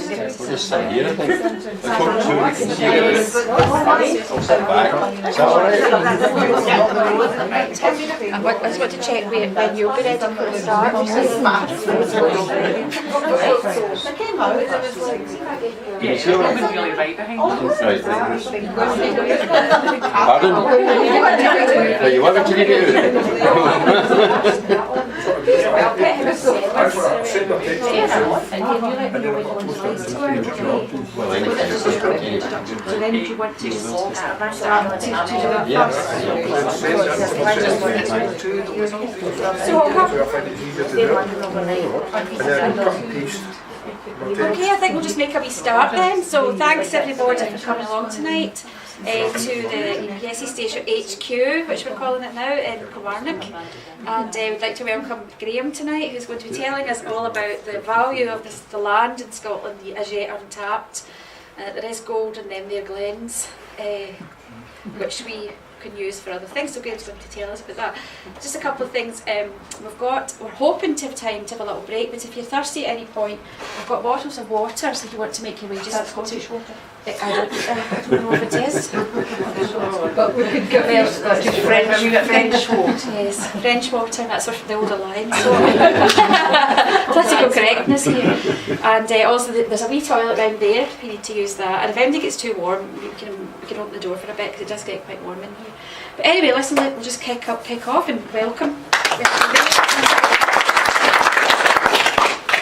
We'll just sit here, I think. I've got 2 we can see. I'll sit back. Is that alright? I just want to check when you'll be ready for the start. Can you see alright? Pardon? Are you wanting to read it So then if you want to just okay, I think we'll just make a wee start then. So thanks everybody for coming along tonight to the BAE Station HQ, which we're calling it now, in Kilmarnock. And we'd like to welcome Graeme tonight, who's going to be telling us all about the value of the land in Scotland, the AGR untapped. There is gold in them there Glens, which we can use for other things, so Graeme's going to tell us about that. Just a couple of things we're hoping to have time to have a little break, but if you're thirsty at any point, we've got bottles of water, so if you want to make your way just Scottish water. I don't know what it is. But we could give it French water. Yes, French water, that's the older line. So political correctness here. And also there's a wee toilet round there if you need to use that. And if anything gets too warm, we can open the door for a bit because it does get quite warm in here. But anyway, listen, we'll just kick off and welcome.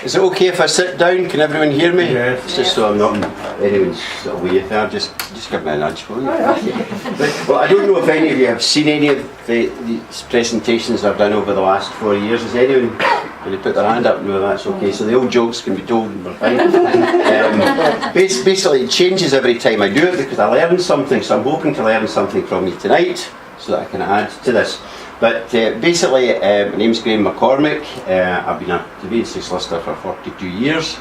Is it okay if I sit down? Can everyone hear me? Yes. It's just so I'm not in anyone's sort of way there. Just give me a nudge, will you? Well, I don't know if any of you have seen any of these presentations I've done over the last 4 years. Is anyone going to put their hand up? No, that's okay. So the old jokes can be told and we're fine. Basically, it changes every time I do it because I learn something. So I'm hoping to learn something from you tonight so that I can add to this. But basically, my name's Graeme McCormick. I've been a conveyancing solicitor for 42 years.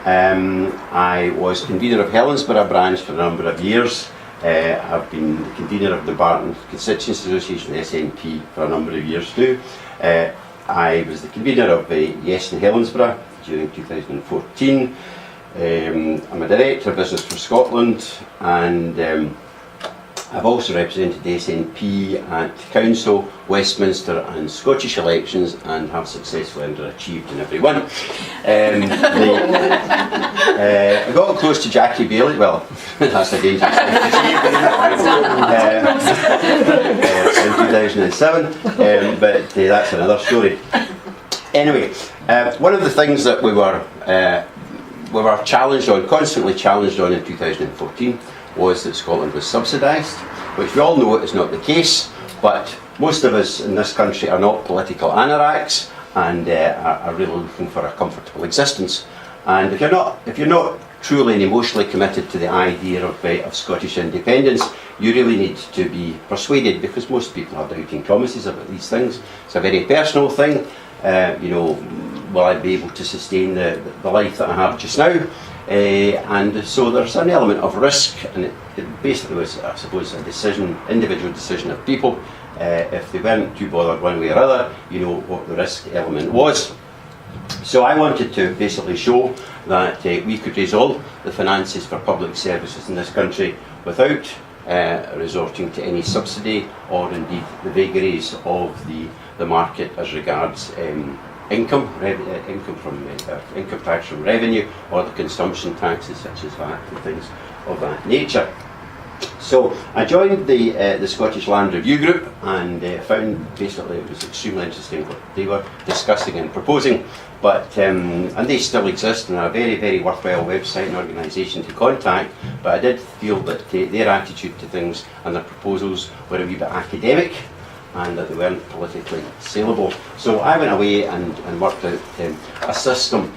I was convener of Helensburgh branch for a number of years. I've been the convener of the Barton Constituency Association, the SNP, for a number of years too. I was the convener of Yes in Helensburgh during 2014. I'm a director of Business for Scotland, and I've also represented the SNP at Council, Westminster and Scottish elections and have successfully underachieved in every one. I got close to Jackie Bailey, well, that's a dangerous thing to say, in 2007, but that's another story. Anyway, one of the things that we were challenged on, constantly challenged on in 2014, was that Scotland was subsidised, which we all know is not the case, but most of us in this country are not political anoraks and are really looking for a comfortable existence. And if you're not truly and emotionally committed to the idea of Scottish independence, you really need to be persuaded, because most people have doubting promises about these things. It's a very personal thing. Will I be able to sustain the life that I have just now? And so there's an element of risk, and it basically was, I suppose, a individual decision of people. If they weren't too bothered one way or other, what the risk element was. So I wanted to basically show that we could raise all the finances for public services in this country without resorting to any subsidy or indeed the vagaries of the market as regards income tax from revenue, or the consumption taxes such as VAT and things of that nature. So I joined the Scottish Land Review Group and found basically it was extremely interesting what they were discussing and proposing. But and they still exist and are a very, very worthwhile website and organisation to contact. But I did feel that their attitude to things and their proposals were a wee bit academic, and that they weren't politically saleable. So I went away and worked out a system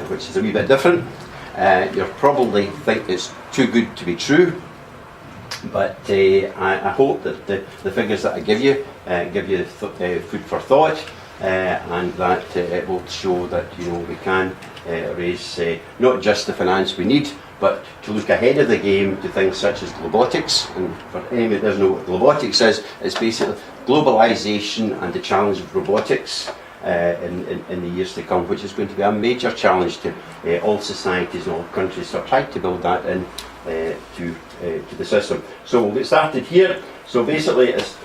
which is a wee bit different. You'll probably think it's too good to be true, but I hope that the figures that I give you food for thought, and that it will show that we can raise not just the finance we need, but to look ahead of the game to things such as globotics. And for anyone who doesn't know what globotics is, it's basically globalisation and the challenge of robotics. in the years to come, which is going to be a major challenge to all societies and all countries. So I've tried to build that in to the system. So we'll get started here. So basically, it's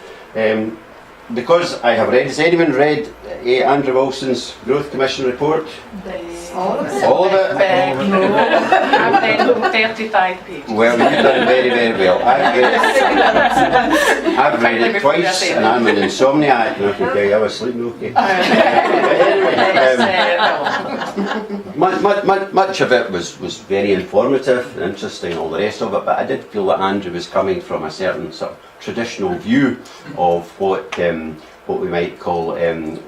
because I have read. Has anyone read Andrew Wilson's Growth Commission report? All of it. All of it? I've read over 35 pages. Well, you've done very, very well. I've read it twice, and I'm an insomniac, and I can tell you I was sleeping okay. Much of it was very informative and interesting, and all the rest of it. But I did feel that Andrew was coming from a certain sort of traditional view of what we might call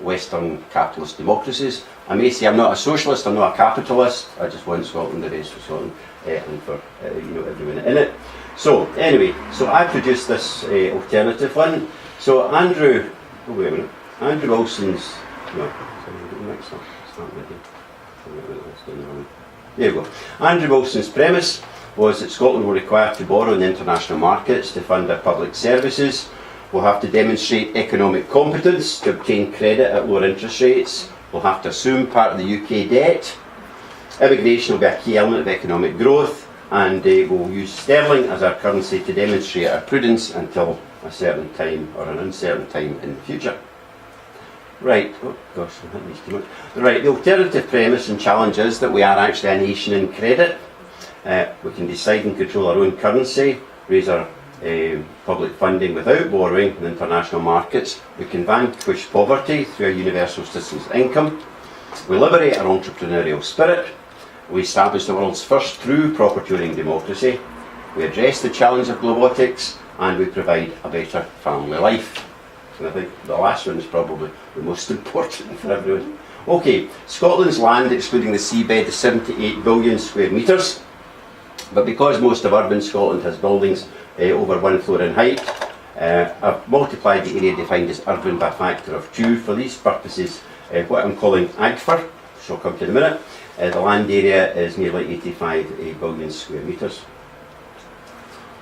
Western capitalist democracies. I may say I'm not a socialist, I'm not a capitalist. I just want Scotland, the best for Scotland, and for everyone in it. So anyway, so I produced this alternative one. So Andrew, oh wait a minute, Andrew Wilson's, no, next one. There you go. Andrew Wilson's premise was that Scotland will require to borrow in the international markets to fund our public services. We'll have to demonstrate economic competence to obtain credit at lower interest rates. We'll have to assume part of the UK debt. Immigration will be a key element of economic growth, and we'll use sterling as our currency to demonstrate our prudence until a certain time or an uncertain time in the future. Right, oh gosh, I think these too much. Right, the alternative premise and challenge is that we are actually a nation in credit. We can decide and control our own currency, raise our public funding without borrowing in international markets. We can vanquish poverty through a universal citizen's income. We liberate our entrepreneurial spirit. We establish the world's first true property-owning democracy. We address the challenge of globotics, and we provide a better family life. And I think the last one is probably the most important for everyone. Okay, Scotland's land, excluding the seabed, is 78 billion square metres. But because most of urban Scotland has buildings over 1 floor in height, I've multiplied the area defined as urban by a factor of 2. For these purposes, what I'm calling AGFRR, which I'll come to in a minute, the land area is nearly 85 billion square metres.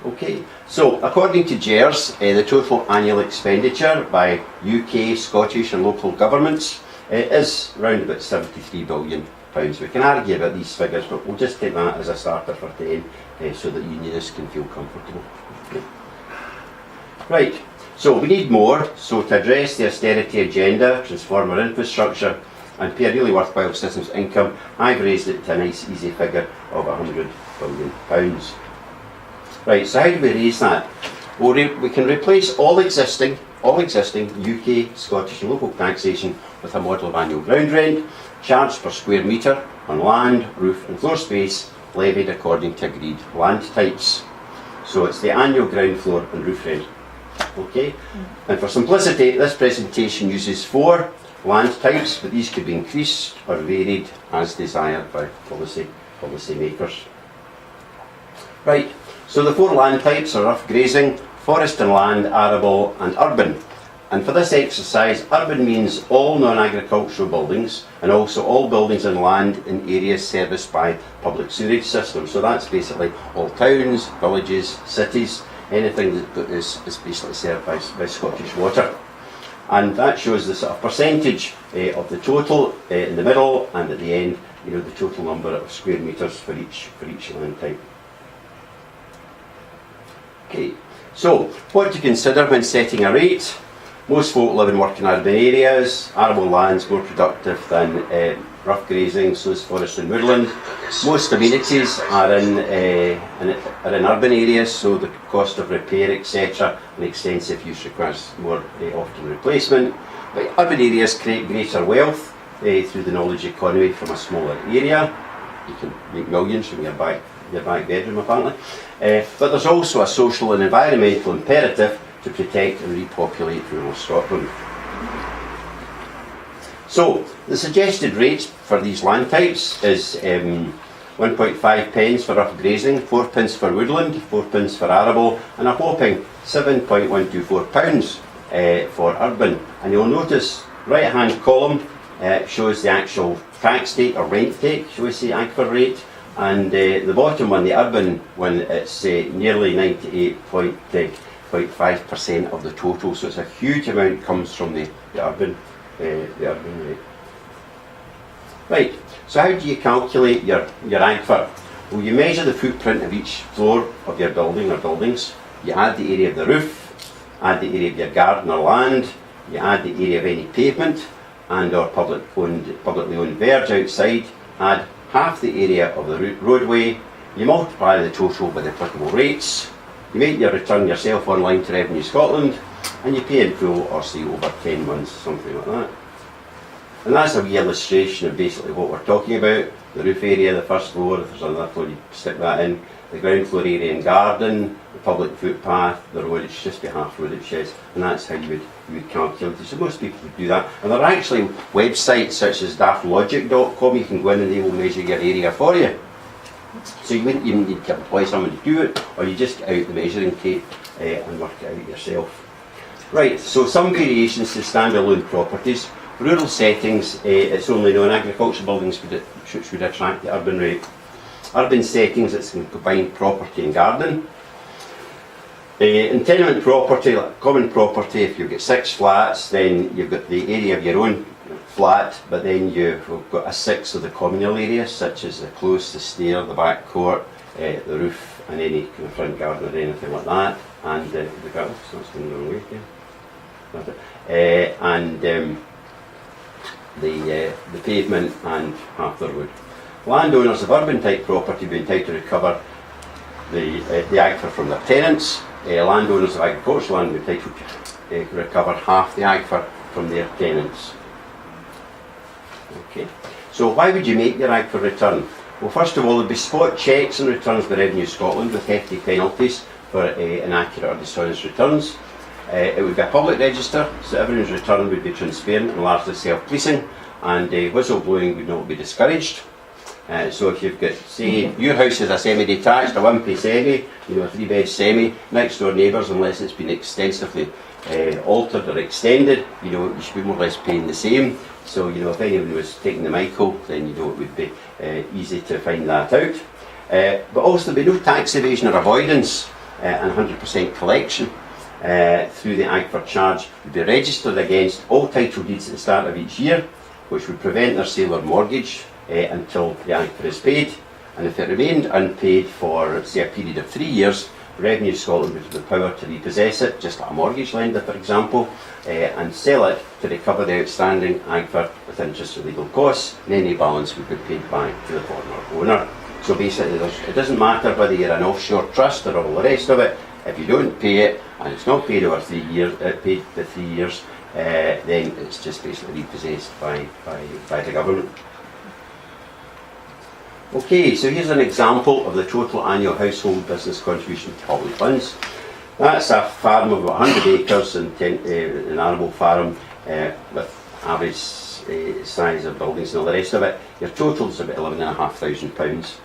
Okay, so according to GERS, the total annual expenditure by UK, Scottish and local governments is around about £73 billion. We can argue about these figures, but we'll just take that as a starter for today, so that unionists can feel comfortable. Okay. Right, so we need more. So to address the austerity agenda, transform our infrastructure and pay a really worthwhile citizens' income, I've raised it to a nice easy figure of £100 billion. Right, so how do we raise that? Well, we can replace all existing UK, Scottish and local taxation with a model of annual ground rent, charged per square metre on land, roof and floor space, levied according to agreed land types. So it's the annual ground floor and roof rent. Okay? And for simplicity, this presentation uses 4 land types, but these could be increased or varied as desired by policy makers. Right, so the 4 land types are rough grazing, forest and land, arable and urban. And for this exercise, urban means all non-agricultural buildings and also all buildings and land in areas serviced by public sewerage systems. So that's basically all towns, villages, cities, anything that is basically served by Scottish Water. And that shows the sort of percentage of the total in the middle, and at the end, the total number of square metres for each land type. Okay, so what to consider when setting a rate? Most folk live and work in urban areas. Arable land's more productive than rough grazing, so is forest and woodland. Most amenities are in urban areas, so the cost of repair, etc., and extensive use requires more often replacement. But urban areas create greater wealth through the knowledge economy from a smaller area. You can make millions from your back bedroom, apparently. But there's also a social and environmental imperative to protect and repopulate rural Scotland. So the suggested rate for these land types is 1.5 pence for rough grazing, 4 pence for woodland, 4 pence for arable, and a whopping £7.124 for urban. And you'll notice right hand column shows the actual tax take or rent take, shall we say, AGFRR rate, and the bottom one, the urban one, it's nearly 98.5% of the total, so it's a huge amount comes from the urban the urban rate. Right, so how do you calculate your AGFRR? Well, you measure the footprint of each floor of your building or buildings, you add the area of the roof, add the area of your garden or land, you add the area of any pavement and or publicly owned verge outside, add half the area of the roadway, you multiply the total by the applicable rates, you make your return yourself online to Revenue Scotland, and you pay in full or say over 10 months, something like that. And that's a wee illustration of basically what we're talking about. The roof area, the first floor, if there's another floor you stick that in, the ground floor area and garden, the public footpath, the road, it's just behalf road it sheds, and that's how you would calculate it. So most people would do that. And there are actually websites such as daftlogic.com, you can go in and they will measure your area for you. So you wouldn't even need to employ someone to do it, or you just get out the measuring tape and work it out yourself. Right, so some variations to standalone properties. Rural settings, it's only known agricultural buildings which would attract the urban rate. Urban settings, it's combined property and garden. In tenement property, like common property, if you've got 6 flats, then you've got the area of your own flat, but then you've got a 1/6 of the communal area, such as the close, the stair, the back court, the roof, and any kind of front garden or anything like that, and the garden. So that's going the wrong way here. And the pavement and half the road. Landowners of urban type property will be entitled to recover the AGFRR from their tenants. Landowners of agricultural land will be entitled to recover half the AGFRR from their tenants. Okay. So why would you make your AGFRR return? Well, first of all, there'd be spot checks and returns by Revenue Scotland with hefty penalties for inaccurate or dishonest returns. It would be a public register, so everyone's return would be transparent and largely self-policing, and whistleblowing would not be discouraged. So if you've got, say, your house is a semi-detached, a one-piece semi, you know, a 3-bed semi, next door neighbours, unless it's been extensively altered or extended, you know, you should be more or less paying the same. So, you know, if anyone was taking the Michael, then you know it would be easy to find that out. But also there'd be no tax evasion or avoidance, and 100% collection through the AGFRR charge would be registered against all title deeds at the start of each year, which would prevent their sale or mortgage until the AGFRR is paid. And if it remained unpaid for, say, a period of 3 years, Revenue Scotland would have the power to repossess it, just like a mortgage lender, for example, and sell it to recover the outstanding AGFRR with interest and legal costs, and any balance would be paid back to the former owner. So basically, it doesn't matter whether you're an offshore trust or all the rest of it. If you don't pay it, and it's not paid over 3 years, paid the 3 years, then it's just basically repossessed by the government. Okay, so here's an example of the total annual household business contribution to public funds. That's a farm of about 100 acres, an arable farm with average size of buildings and all the rest of it. Your total is about £11,500.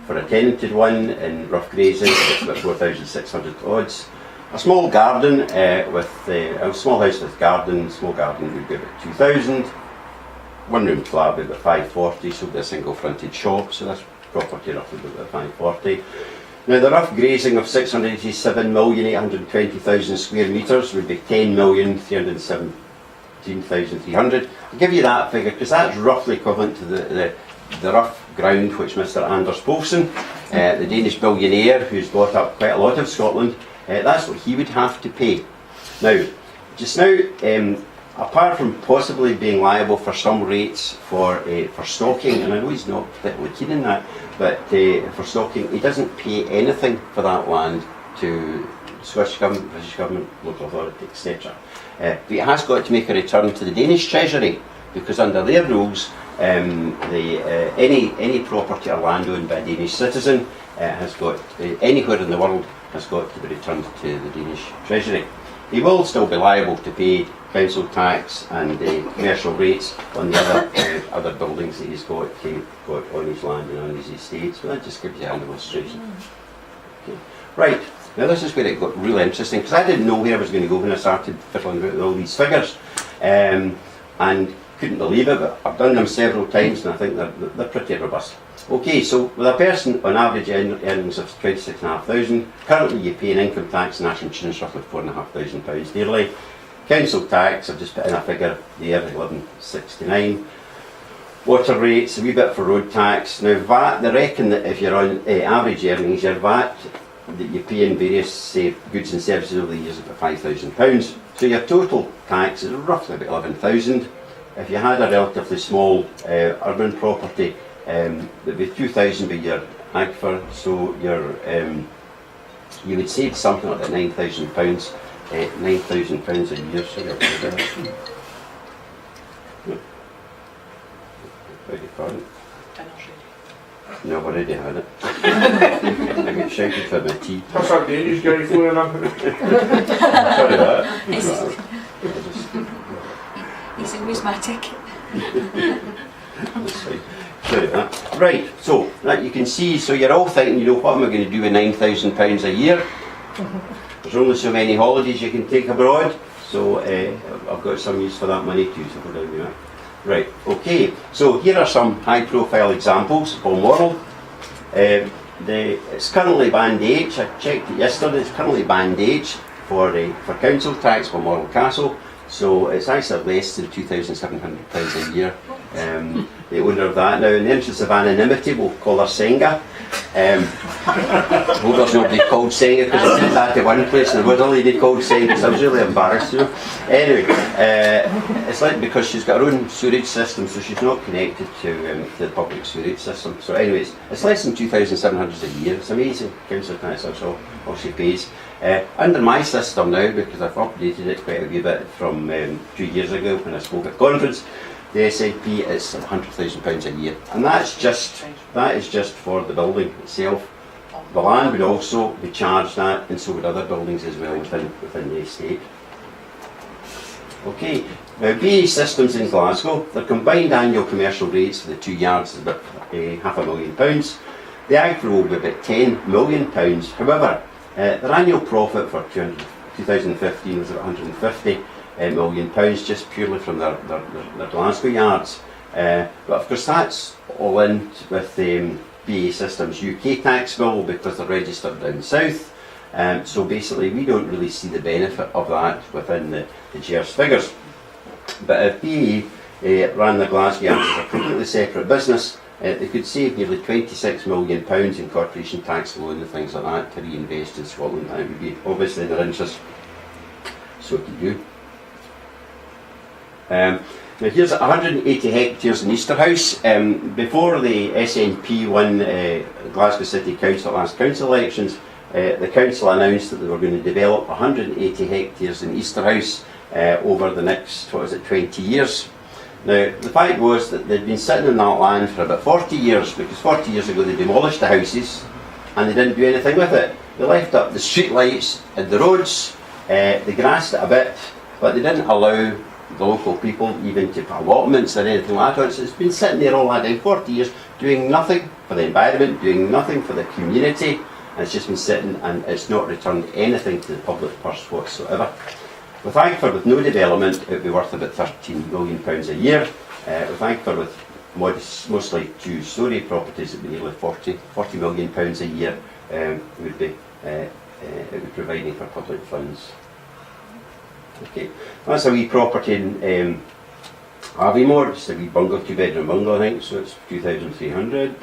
For a tenanted one in rough grazing, it's about 4,600 odds. A small garden a small house with garden, small garden would be about 2,000. One room flat would be about 540, so the single fronted shop, so that's property roughly about 540. Now the rough grazing of 687,820,000 square metres would be 10,317,300. I'll give you that figure because that's roughly equivalent to the rough ground which Mr. Anders Poulsen, the Danish billionaire who's bought up quite a lot of Scotland, that's what he would have to pay. Now, just now, apart from possibly being liable for some rates for stocking, and I know he's not particularly keen in that, but for stocking, he doesn't pay anything for that land to Scottish Government, British Government, local authority, etc. But he has got to make a return to the Danish Treasury, because under their rules, any property or land owned by a Danish citizen has got, anywhere in the world, has got to be returned to the Danish Treasury. He will still be liable to pay council tax and commercial rates on the other buildings that he's got on his land and on his estate. So that just gives you an illustration. Okay. Right, now this is where it got really interesting, because I didn't know where I was going to go when I started fiddling about with all these figures, and couldn't believe it, but I've done them several times and I think they're pretty robust. Okay, so with a person on average earnings of 26,500, currently you pay an income tax and national insurance roughly £4,500 yearly. Council tax, I've just put in a figure there, 1169. Water rates, a wee bit for road tax. Now VAT, they reckon that if you're on average earnings, your VAT that you pay in various, say, goods and services over the years is about £5,000. So your total tax is roughly about 11,000. If you had a relatively small urban property, it would be 2,000 with your AGFRR, so your you would save something like that £9,000, £9,000 a year. Sorry, beg your pardon. No, I've already had it. I get shouted for my tea. That's our Danish guy flying up. Sorry about that. He's charismatic. That's fine. Sorry about that. Right, so that you can see, so you're all thinking, you know, what am I going to do with £9,000 a year? There's only so many holidays you can take abroad, so I've got some use for that money too, so we're down there. Right, okay, so here are some high profile examples of moral. It's currently band H, I checked it yesterday, it's currently band H for council tax for Moral Castle, so it's actually less than £2,700 a year. The owner of that, now in the interest of anonymity, we'll call her Senga. Hope there's nobody called Senga, because I said that at one place and there was a lady called Senga, so I was really embarrassed, you know. Anyway, it's like because she's got her own sewerage system, so she's not connected to the public sewerage system. So anyways, it's less than £2,700 a year. It's amazing. Council tax, that's all she pays. Under my system now, because I've updated it quite a wee bit from 2 years ago when I spoke at conference, the SIP is £100,000 a year, and that is just for the building itself. The land would also be charged that, and so would other buildings as well within the estate. Okay, now BAE Systems in Glasgow, their combined annual commercial rates for the 2 yards is about £500,000. The AGFRR will be about £10 million. However, their annual profit for 2015 was about £150 million, just purely from their Glasgow yards. But of course that's all in with BAE Systems UK tax bill because they're registered down south. So basically we don't really see the benefit of that within the GR's figures. But if BAE ran the Glasgow yards as a completely separate business, they could save nearly £26 million in corporation tax alone and things like that to reinvest in Scotland. That would be obviously in their interest. So to do. Now here's 180 hectares in Easterhouse. Before the SNP won Glasgow City Council last council elections, the council announced that they were going to develop 180 hectares in Easterhouse over the next, 20 years. Now the fact was that they'd been sitting on that land for about 40 years, because 40 years ago they demolished the houses and they didn't do anything with it. They left up the street lights and the roads, they grassed it a bit, but they didn't allow the local people even to put allotments or anything like that. So it's been sitting there all that time, 40 years, doing nothing for the environment, doing nothing for the community, and it's just been sitting and it's not returned anything to the public purse whatsoever. With AGFRR with no development, it would be worth about £13 million a year. With AGFRR with mostly two-storey properties, it would be nearly £40 million a year. It would be providing for public funds. Okay, that's a wee property in Aviemore, just a wee bungalow, 2-bedroom bungalow I think, so it's 2,300.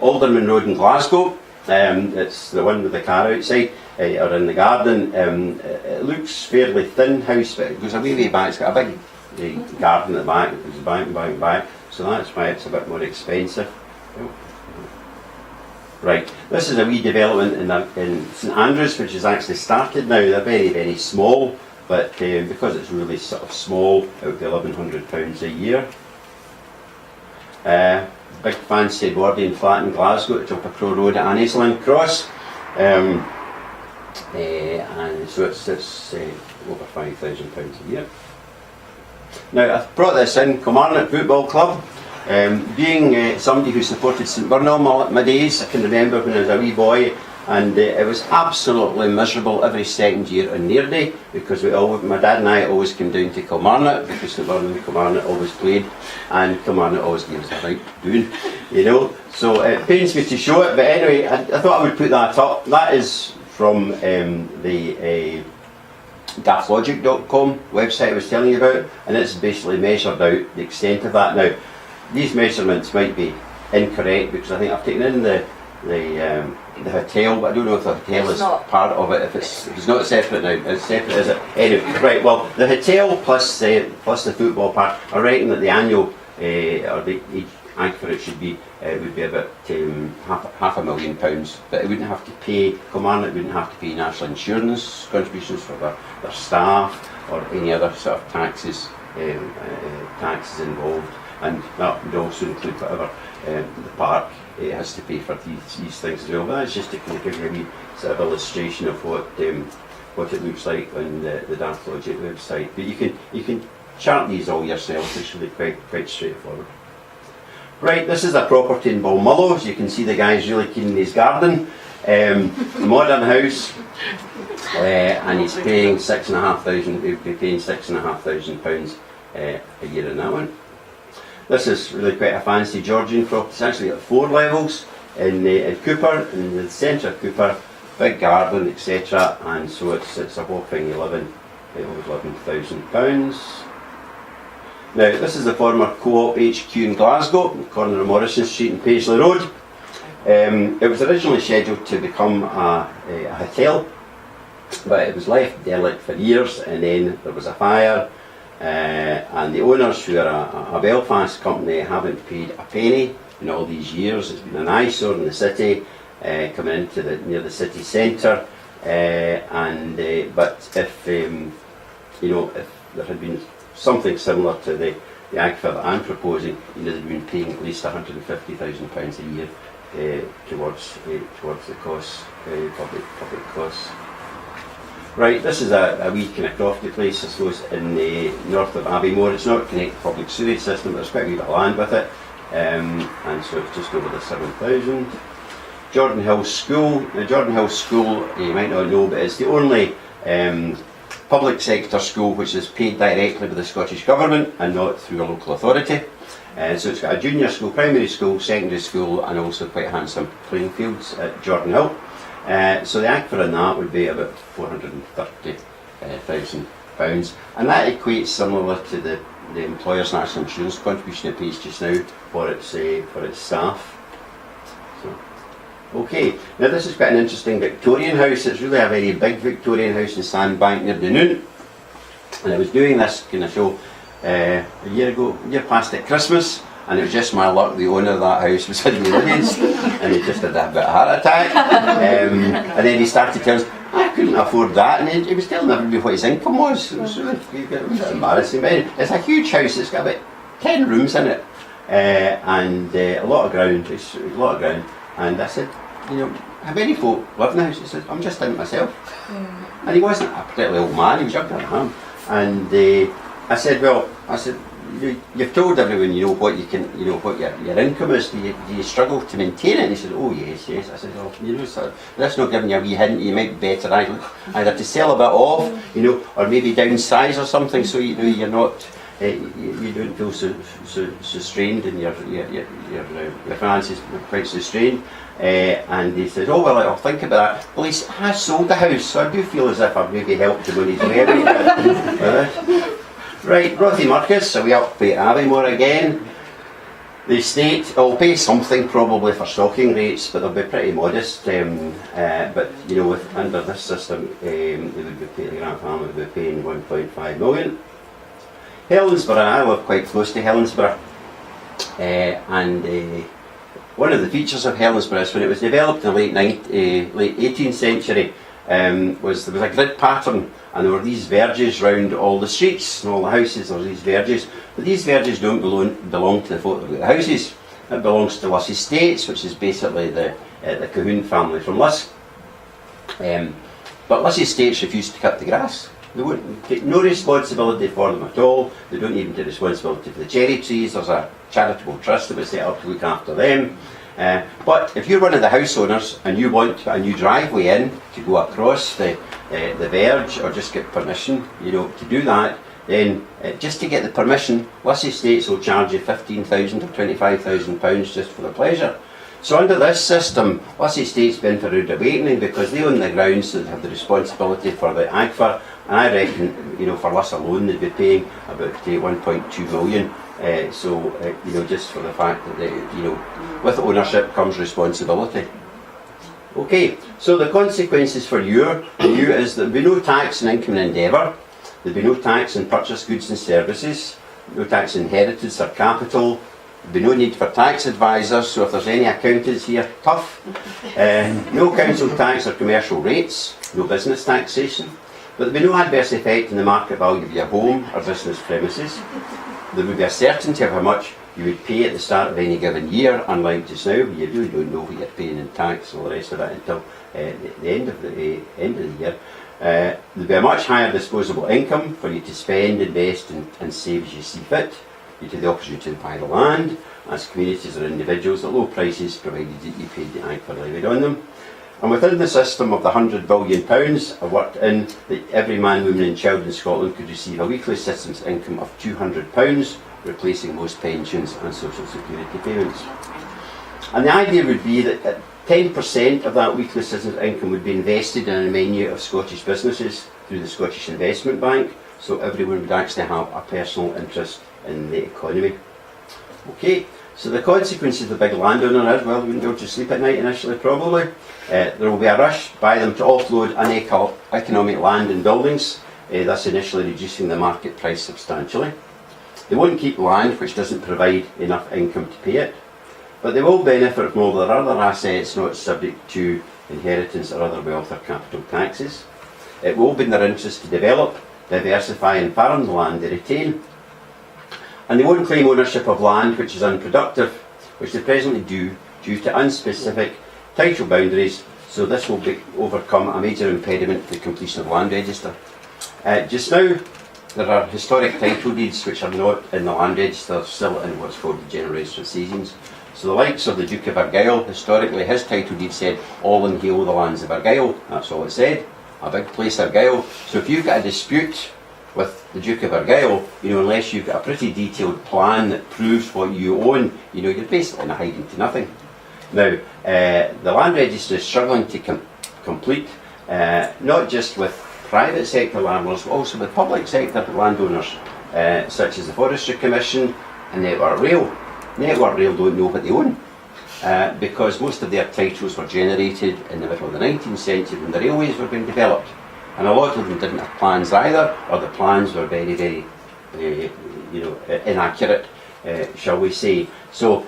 Alderman Road in Glasgow, it's the one with the car outside, or in the garden. It looks fairly thin house, but it goes a wee way back, it's got a big garden at the back, it goes back and back and back, so that's why it's a bit more expensive. Right, this is a wee development in St Andrews, which is actually started now. They're very, very small, but because it's really sort of small, it would be £1,100 a year. Big fancy Edwardian flat in Glasgow at Upper Crow Road at Annisland Cross. And so it's over £5,000 a year. Now I've brought this in, Kilmarnock Football Club. Being somebody who supported St Burnham my days, I can remember when I was a wee boy, and it was absolutely miserable every second year on Near Day, because my dad and I always came down to Kilmarnock, because St Burnham and Kilmarnock always played, and Kilmarnock always gave us a right doing, you know. So it pains me to show it, but anyway, I thought I would put that up. That is from the daftlogic.com website I was telling you about, and it's basically measured out the extent of that. Now, these measurements might be incorrect because I think I've taken in the hotel, but I don't know if the hotel is part of it. If it's not separate now, it's separate, is it? Anyway, right. Well, the hotel plus the football park, I reckon that the annual or the age for it should be would be about £500,000, but it wouldn't have to pay Kilmarnock, wouldn't have to pay national insurance contributions for their staff or any other sort of taxes involved, and that would also include whatever the park has to pay for these things as well. But that's just to kind of give you a wee sort of illustration of what it looks like on the Daft Logic website. But you can chart these all yourself. It's really quite straightforward. Right, this is a property in Balmullo. As you can see, the guy's really keen in his garden. Modern house, and he's paying £6,500. He'll be paying £6,500 a year in that one. This is really quite a fancy Georgian property. It's actually got 4 levels in Cooper, in the centre of Cooper, big garden, etc. And so it's a whopping £11,000. Now, this is the former Co-op HQ in Glasgow, the corner of Morrison Street and Paisley Road. It was originally scheduled to become a hotel, but it was left derelict for years, and then there was a fire, and the owners, who are a Belfast company, haven't paid a penny in all these years. It's been an eyesore in the city, coming into near the city centre, but if there had been something similar to the AGFRR that I'm proposing, they'd been paying at least £150,000 a year towards the costs, public costs. Right, this is a wee kind of crofty place, I suppose, in the north of Abbeymoor. It's not connected to the public sewage system, but there's quite a wee bit of land with it, and so it's just over the 7,000. Jordan Hill School. Now, Jordan Hill School, you might not know, but it's the only public sector school which is paid directly by the Scottish Government and not through a local authority. So it's got a junior school, primary school, secondary school, and also quite handsome playing fields at Jordan Hill. So the AGFRR in that would be about £430,000, and that equates similarly to the employer's national insurance contribution it pays just now for its staff. Okay, now this is quite an interesting Victorian house. It's really a very big Victorian house in Sandbank near Dunoon, and I was doing this kind of show a year past at Christmas, and it was just my luck the owner of that house was in the audience, and he just had a bit of a heart attack, and then he started telling us, I couldn't afford that, and he was telling everybody what his income was. It was really embarrassing, but anyway, it's a huge house. It's got about 10 rooms in it, and a lot of ground. And I said, how many folk live in the house? He said, I'm just in it myself. And he wasn't a particularly old man, he was younger than I am. And I said, you've told everyone what what your income is. Do you struggle to maintain it? And he said, oh yes. I said, so that's not giving you a wee hint. You might be better either to sell a bit off, or maybe downsize or something, so you're not. You don't feel so strained in your finances, quite so strained. And he said, oh well, I'll think about that. Well, he has sold the house, so I do feel as if I've maybe helped him on his way. Right, Rothy Marcus, so we up at Abbeymoor again. The state will pay something probably for stocking rates, but they'll be pretty modest. But under this system, the Grant family would be paying £1.5 million. Helensburgh, I live quite close to Helensburgh, and one of the features of Helensburgh is when it was developed in the late 18th century, there was a grid pattern, and there were these verges round all the streets and all the houses. There were these verges, but these verges don't belong to the folk that got the houses. It belongs to Luss Estates, which is basically the Cahoon family from Luss. But Luss Estates refused to cut the grass. They won't take no responsibility for them at all. They don't even take responsibility for the cherry trees. There's a charitable trust that was set up to look after them. But if you're one of the house owners and you want a new driveway in to go across the verge, or just get permission, to do that, then just to get the permission, Luss Estates will charge you £15,000 or £25,000 just for the pleasure. So under this system, lots of estates been for rude awakening because they own the grounds, so they have the responsibility for the AGFRR, and I reckon, you know, for us alone they'd be paying about 1.2 million. You know, just for the fact that they, you know, with ownership comes responsibility. Okay, so the consequences for you is there'll be no tax on income and endeavour, there'll be no tax on purchased goods and services, no tax on inheritance or capital, there'll be no need for tax advisors, so if there's any accountants here, tough. No council tax or commercial rates, no business taxation, but there'll be no adverse effect on the market value of your home or business premises. There would be a certainty of how much you would pay at the start of any given year, unlike just now, you really don't know what you're paying in tax and all the rest of it until the end of the year. There'll be a much higher disposable income for you to spend, invest and save as you see fit. You have the opportunity to buy the land as communities or individuals at low prices, provided that you paid the AGFRR levied on them. And within the system of the £100 billion I've worked in, that every man, woman and child in Scotland could receive a weekly citizens' income of £200, replacing most pensions and social security payments. And the idea would be that 10% of that weekly citizens' income would be invested in a menu of Scottish businesses through the Scottish Investment Bank, so everyone would actually have a personal interest in the economy. Okay, so the consequences of the big landowner is, well, we wouldn't be able to sleep at night initially probably. There will be a rush by them to offload uneconomic land and buildings, thus initially reducing the market price substantially. They won't keep land which doesn't provide enough income to pay it, but they will benefit from all their other assets not subject to inheritance or other wealth or capital taxes. It will be in their interest to develop, diversify and farm the land they retain. And they won't claim ownership of land which is unproductive, which they presently do due to unspecific title boundaries, so this will overcome a major impediment to the completion of the land register. Just now, there are historic title deeds which are not in the land register, still in what's called the general register of seasons. So the likes of the Duke of Argyll, historically his title deed said, all in hail the lands of Argyll, that's all it said, a big place Argyll. So if you've got a dispute with the Duke of Argyll, you know, unless you've got a pretty detailed plan that proves what you own, you know, you're basically in a hiding to nothing. Now, the land register is struggling to complete, not just with private sector landlords, but also with public sector landowners, such as the Forestry Commission and Network Rail. Network Rail don't know what they own, because most of their titles were generated in the middle of the 19th century when the railways were being developed. And a lot of them didn't have plans either, or the plans were very, very inaccurate, shall we say. So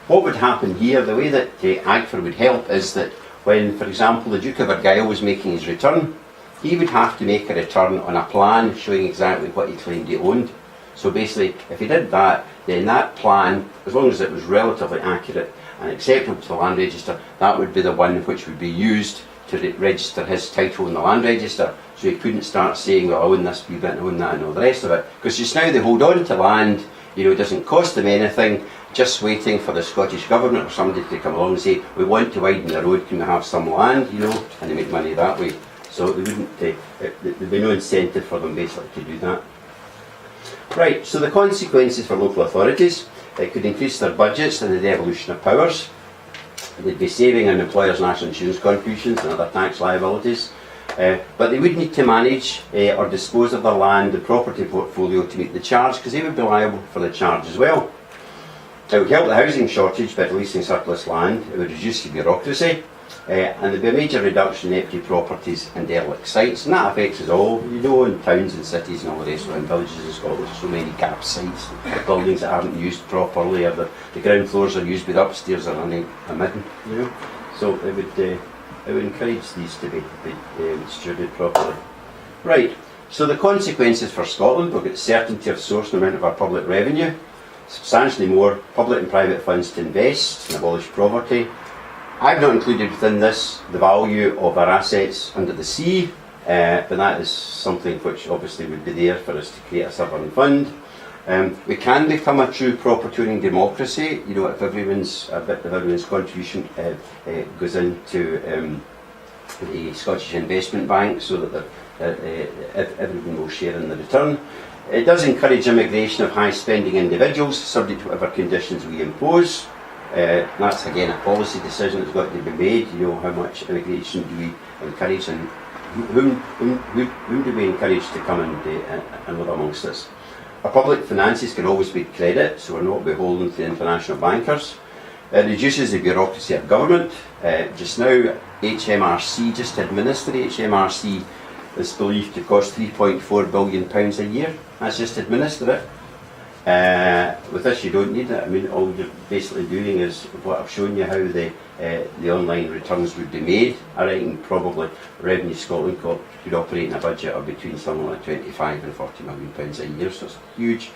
what would happen here, the way that AGFRR would help is that when, for example, the Duke of Argyll was making his return, he would have to make a return on a plan showing exactly what he claimed he owned. So basically, if he did that, then that plan, as long as it was relatively accurate and acceptable to the land register, that would be the one which would be used to register his title in the land register. So he couldn't start saying, well, I own this wee bit, I own that and all the rest of it. Because just now they hold on to land, you know, it doesn't cost them anything, just waiting for the Scottish Government or somebody to come along and say, we want to widen the road, can we have some land, you know, and they make money that way. So they wouldn't, there'd be no incentive for them basically to do that. Right, so the consequences for local authorities, it could increase their budgets and the devolution of powers. They'd be saving on employers' national insurance contributions and other tax liabilities. But they would need to manage or dispose of their land and property portfolio to meet the charge, because they would be liable for the charge as well. It would help the housing shortage by releasing surplus land, it would reduce the bureaucracy, and there'd be a major reduction in empty properties and derelict sites, and that affects us all, you know, in towns and cities and all the rest of it, in villages in Scotland. There's so many gap sites, buildings that aren't used properly, or the ground floors are used but upstairs are unadmitted, you know. So it would encourage these to be distributed properly. Right, so the consequences for Scotland, we've got certainty of source and amount of our public revenue, substantially more public and private funds to invest and abolish poverty. I've not included within this the value of our assets under the sea, but that is something which obviously would be there for us to create a sovereign fund. We can become a true property owning democracy, you know, if a bit of everyone's contribution goes into the Scottish Investment Bank, so that everyone will share in the return. It does encourage immigration of high spending individuals, subject to whatever conditions we impose. That's again a policy decision that's got to be made. You know, how much immigration do we encourage, and whom do we encourage to come and live amongst us? Our public finances can always be credit, so we're not beholden to international bankers. It reduces the bureaucracy of government. Just now, HMRC, just to administer HMRC, is believed to cost £3.4 billion a year. That's just to administer it. With this, you don't need it. I mean, all you're basically doing is what I've shown you, how the online returns would be made. I reckon probably Revenue Scotland could operate in a budget of between something like 25 and 40 million pounds a year, so it's a huge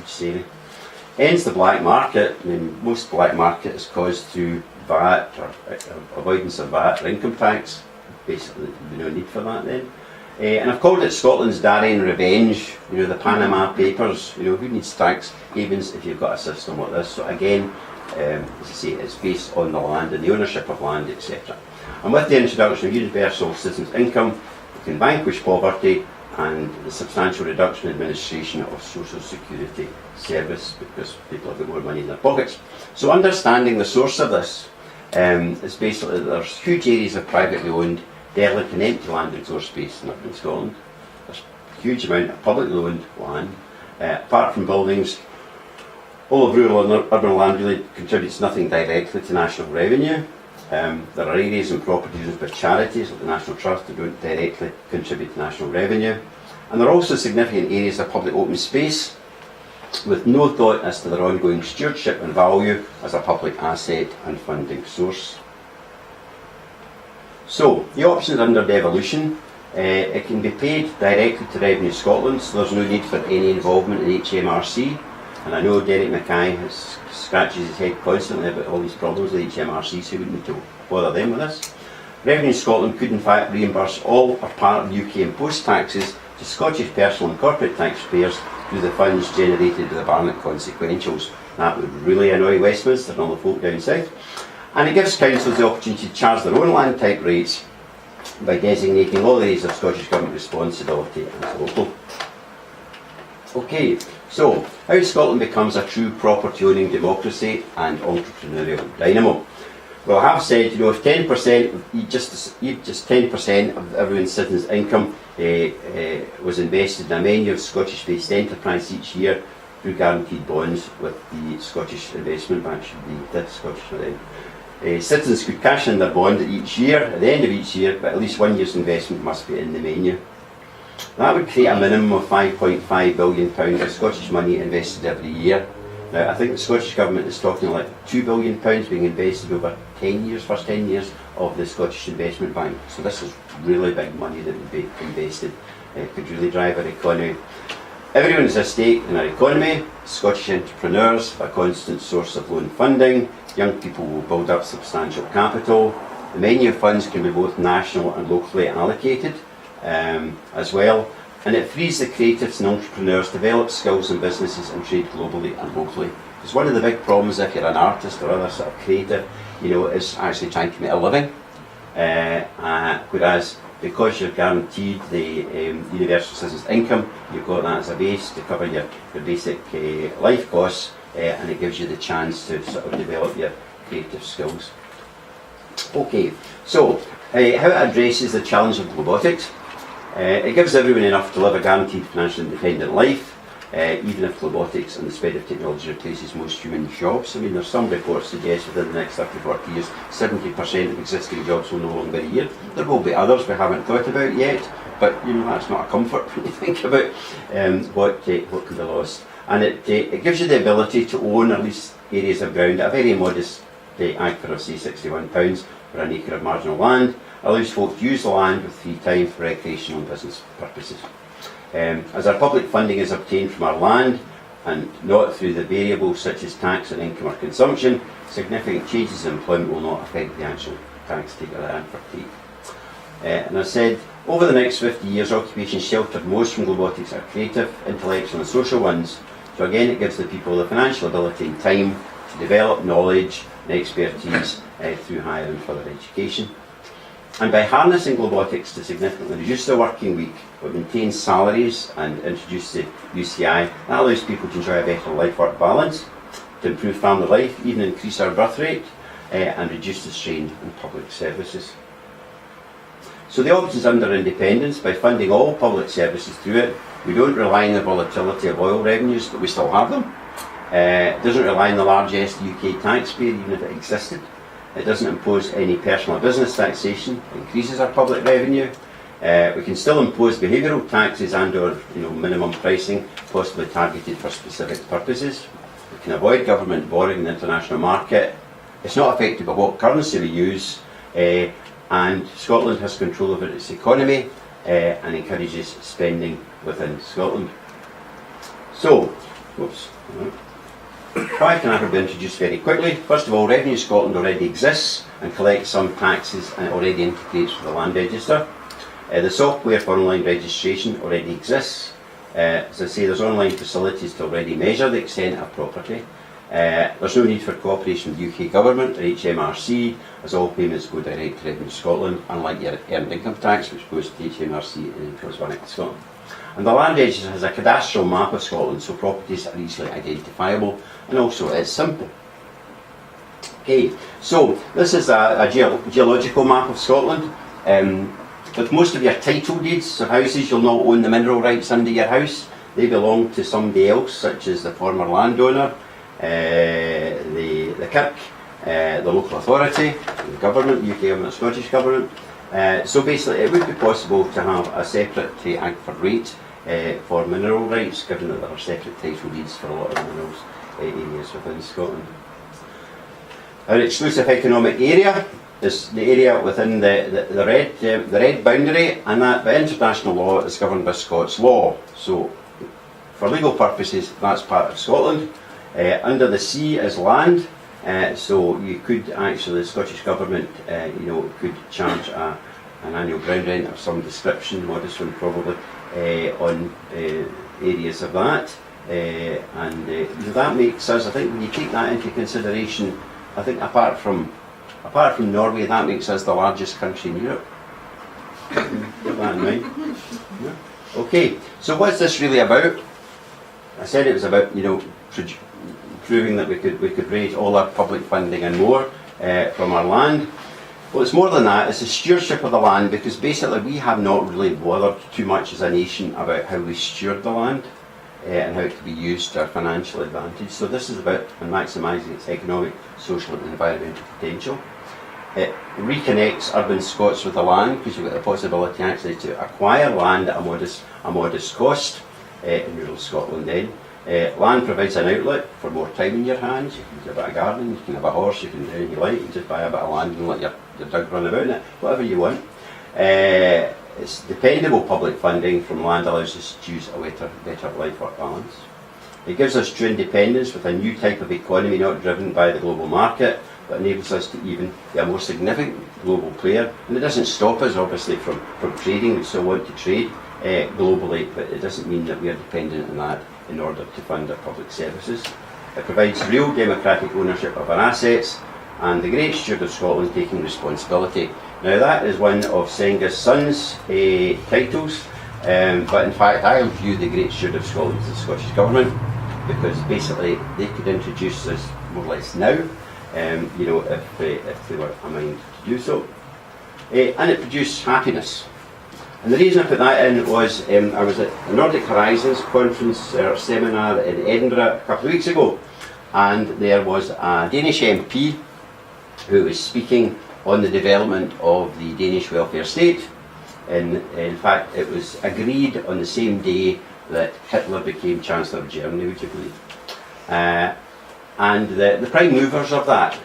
saving. Ends the black market. I mean, most black market is caused through VAT or avoidance of VAT or income tax. Basically, there'd be no need for that then. And I've called it Scotland's Darien Revenge. You know, the Panama Papers. You know, who needs tax havens if you've got a system like this? So again, as I say, it's based on the land and the ownership of land, etc. And with the introduction of universal citizens' income, we can vanquish poverty and the substantial reduction in administration of social security service, because people have got more money in their pockets. So understanding the source of this is basically that there's huge areas of privately owned, derelict and empty land resource space in Scotland. There's a huge amount of publicly owned land. Apart from buildings, all of rural and urban land really contributes nothing directly to national revenue. There are areas and properties owned by charities like the National Trust that don't directly contribute to national revenue. And there are also significant areas of public open space with no thought as to their ongoing stewardship and value as a public asset and funding source. So, the options under devolution, it can be paid directly to Revenue Scotland, so there's no need for any involvement in HMRC. And I know Derek Mackay scratches his head constantly about all these problems with HMRC, so we wouldn't need to bother them with this. Revenue Scotland could in fact reimburse all or part of UK impost taxes to Scottish personal and corporate taxpayers through the funds generated by the Barnett consequentials. That would really annoy Westminster and all the folk down south. And it gives councils the opportunity to charge their own land type rates by designating all areas of Scottish Government responsibility as local. Okay, so how Scotland becomes a true property owning democracy and entrepreneurial dynamo. Well, I have said, you know, if 10%, just 10% of everyone's citizens' income was invested in a menu of Scottish-based enterprise each year through guaranteed bonds with the Scottish Investment Bank, should be the Scottish for them. Citizens could cash in their bond each year, at the end of each year, but at least 1 year's investment must be in the menu. That would create a minimum of £5.5 billion of Scottish money invested every year. Now, I think the Scottish Government is talking like £2 billion being invested over 10 years, first 10 years of the Scottish Investment Bank. So this is really big money that would be invested. It could really drive our economy. Everyone has a stake in our economy. Scottish entrepreneurs, a constant source of loan funding. Young people will build up substantial capital. The menu of funds can be both national and locally allocated as well. And it frees the creatives and entrepreneurs to develop skills and businesses and trade globally and locally. Because one of the big problems if you're an artist or other sort of creative, you know, is actually trying to make a living. Whereas because you're guaranteed the universal citizens income, you've got that as a base to cover your basic life costs, and it gives you the chance to sort of develop your creative skills. Okay, so how it addresses the challenge of globotics. It gives everyone enough to live a guaranteed financially independent life, even if globotics and the spread of technology replaces most human jobs. I mean, there's some reports suggest within the next 30 or 40 years, 70% of existing jobs will no longer be here. There will be others we haven't thought about yet, but you know, that's not a comfort when you think about what can be lost. And it gives you the ability to own at least areas of ground at a very modest AGFRR of say £61 for an acre of marginal land. Allows folk to use the land with free time for recreational and business purposes. As our public funding is obtained from our land and not through the variables such as tax and income or consumption, significant changes in employment will not affect the actual tax taker and for take. And as I said, over the next 50 years, occupations sheltered most from globotics are creative, intellectual and social ones. So again, it gives the people the financial ability and time to develop knowledge and expertise through higher and further education. And by harnessing globotics to significantly reduce the working week, but maintain salaries and introduce the UCI, that allows people to enjoy a better life-work balance. to improve family life, even increase our birth rate, and reduce the strain on public services. So the options under independence, by funding all public services through it, we don't rely on the volatility of oil revenues, but we still have them. It doesn't rely on the largest UK taxpayer, even if it existed. It doesn't impose any personal or business taxation. It increases our public revenue. We can still impose behavioural taxes and or minimum pricing, possibly targeted for specific purposes. We can avoid government borrowing in the international market. It's not affected by what currency we use, and Scotland has control over its economy and encourages spending within Scotland. So, whoops. 5 can be introduced very quickly. First of all, Revenue Scotland already exists and collects some taxes and already integrates with the Land Register. The software for online registration already exists. As I say, there's online facilities to already measure the extent of property. There's no need for cooperation with the UK Government or HMRC, as all payments go direct to Revenue Scotland, unlike your earned income tax, which goes to HMRC and then goes back to Scotland. And the Land Register has a cadastral map of Scotland, so properties are easily identifiable, and also it's simple. Okay, so this is a geological map of Scotland. With most of your title deeds of houses, you'll not own the mineral rights under your house. They belong to somebody else, such as the former landowner, the kirk, the local authority, the government, UK government, Scottish government. So basically it would be possible to have a separate Agford rate for mineral rights, given that there are separate title deeds for a lot of minerals areas within Scotland. Our exclusive economic area is the area within the red boundary, and that by international law is governed by Scots law. So for legal purposes that's part of Scotland. Under the sea is land, so you could actually, the Scottish Government could charge an annual ground rent of some description, modest one probably, on areas of that. And that makes us, I think when you take that into consideration, I think apart from Norway, that makes us the largest country in Europe. Keep that in mind. Yeah. Okay, so what's this really about? I said it was about proving that we could raise all our public funding and more from our land. Well, it's more than that. It's the stewardship of the land, because basically we have not really bothered too much as a nation about how we steward the land and how it can be used to our financial advantage. So this is about maximising its economic, social and environmental potential. It reconnects urban Scots with the land, because you've got the possibility actually to acquire land at a modest cost in rural Scotland then. Land provides an outlet for more time in your hands. You can do a bit of gardening, you can have a horse, you can do anything you like, you can just buy a bit of land and let your dog run about in it, whatever you want. It's dependable public funding from land allows us to choose a better life-work balance. It gives us true independence with a new type of economy not driven by the global market, but enables us to even be a more significant global player. And it doesn't stop us obviously from trading. We still want to trade globally, but it doesn't mean that we are dependent on that in order to fund our public services. It provides real democratic ownership of our assets, and the great steward of Scotland taking responsibility. Now that is one of Senga's sons' titles, but in fact I view the great steward of Scotland as the Scottish Government, because basically they could introduce this more or less now, if they were a mind to do so. And it produced happiness. And the reason I put that in was I was at the Nordic Horizons conference or seminar in Edinburgh a couple of weeks ago, and there was a Danish MP who was speaking on the development of the Danish welfare state. And in fact it was agreed on the same day that Hitler became Chancellor of Germany, would you believe? And the prime movers of that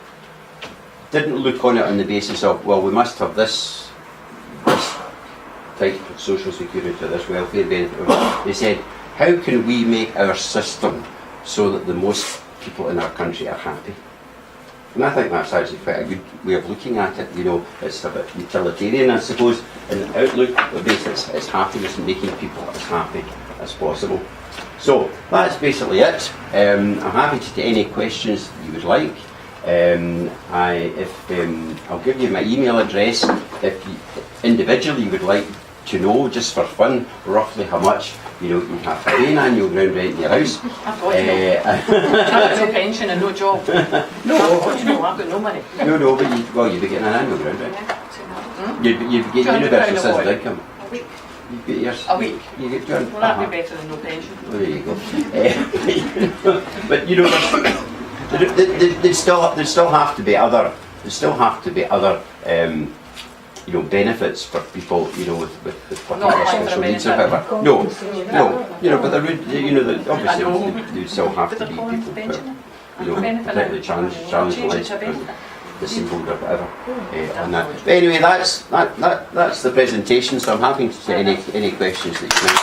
didn't look on it on the basis of, well, we must have this type of social security or this welfare benefit. They said, how can we make our system so that the most people in our country are happy? And I think that's actually quite a good way of looking at it. It's a bit utilitarian, I suppose, in the outlook, but basically it's happiness and making people as happy as possible. So that's basically it. I'm happy to take any questions you would like. I'll give you my email address if you, individually you would like to know, just for fun, roughly how much you have to pay in annual ground rent in your house? I've got no pension and no job. No, I've got no money. No, but you'd be getting an annual ground rent. You'd be getting universal citizen income. A week. You get yours. A week. You get your. Well, that'd be better than no pension. Well, there you go. But there still have to be other. There still have to be other. Benefits for people, with particular social needs or whatever. No, but there would, obviously there still have to be people who, particularly challenged lives, disabled or whatever, on that. But anyway, that's the presentation. So I'm happy to take any questions that you might.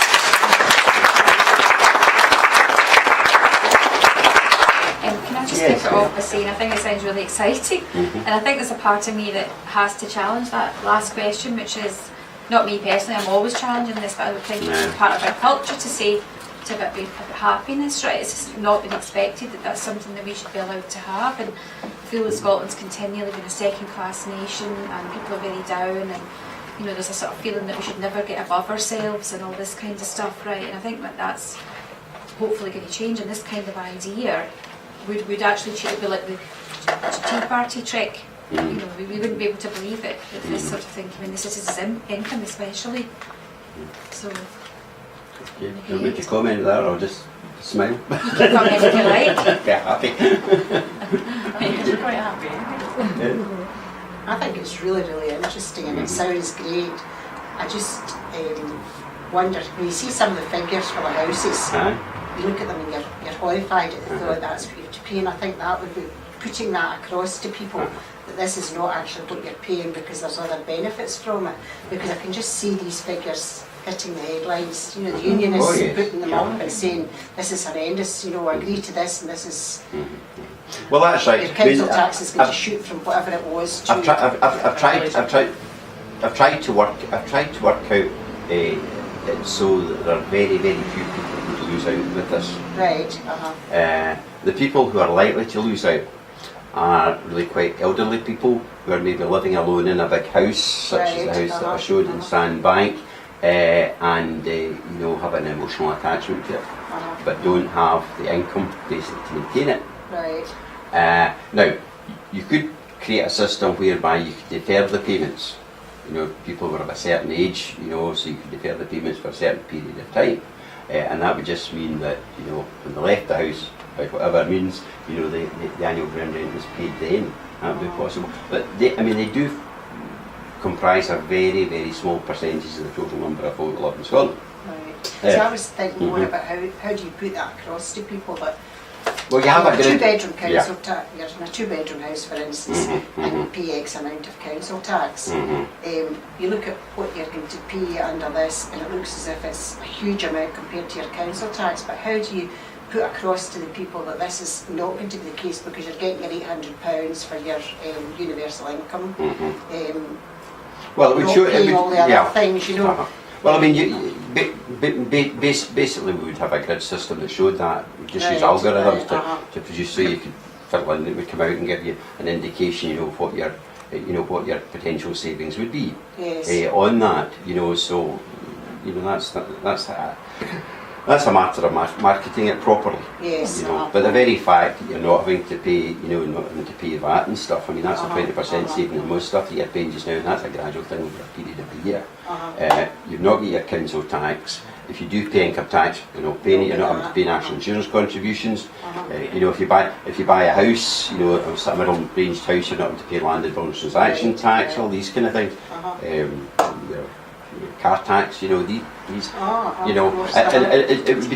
Can I just kick it off by saying I think it sounds really exciting, and I think there's a part of me that has to challenge that last question, which is not me personally. I'm always challenging this, but I would think it's part of our culture to say to be about happiness, right? It's just not been expected that that's something that we should be allowed to have, and I feel that Scotland's continually been a second-class nation, and people are very down, and there's a sort of feeling that we should never get above ourselves and all this kind of stuff, right? And I think that that's hopefully going to change, and this kind of idea would actually be like the Tea Party trick. We wouldn't be able to believe it if this sort of thing came in. This is his income especially. So. Do you want me to comment there or just smile? You can comment if you like. Get happy. You're quite happy. I think it's really, really interesting, and it sounds great. I just wonder, when you see some of the figures for the houses, you look at them and you're horrified at the thought that's what you have to pay, and I think that would be putting that across to people, that this is not actually what you're paying because there's other benefits from it, because I can just see these figures hitting the headlines, the unionists putting them up and saying this is horrendous, I agree to this and this is... Well, that's right. Your council tax is going to shoot from whatever it was to... I've tried to work out so that there are very, very few people who lose out with this. Right, the people who are likely to lose out are really quite elderly people who are maybe living alone in a big house, such as the house that I showed in Sandbank, and have an emotional attachment to it, but don't have the income basically to maintain it. Right. Now, you could create a system whereby you could defer the payments. People were of a certain age, so you could defer the payments for a certain period of time, and that would just mean that when they left the house, by whatever it means, the annual ground rent was paid then. That would be possible, but they do comprise a very, very small percentage of the total number of folk that live in Scotland. Right. So I was thinking more about how do you put that across to people, but well, you have a two-bedroom council tax. You're in a two-bedroom house, for instance, and you pay X amount of council tax. You look at what you're going to pay under this, and it looks as if it's a huge amount compared to your council tax. But how do you put across to the people that this is not going to be the case, because you're getting your £800 for your universal income? Well, it would show all the other things, Well, I mean, basically we would have a grid system that showed that. We just use algorithms to produce, so you could fill in, it would come out and give you an indication, of what your potential savings would be on that. So that's a matter of marketing it properly. Yes. But the very fact that you're not having to pay, not having to pay VAT and stuff. I mean, that's a 20% saving in most stuff that you're paying just now, and that's a gradual thing over a period of a year. You've not got your council tax. If you do pay income tax, you're not paying it. You're not having to pay national insurance contributions. If you buy a house, a middle-ranged house, you're not having to pay land and building transaction tax. All these kind of things. Car tax, it would be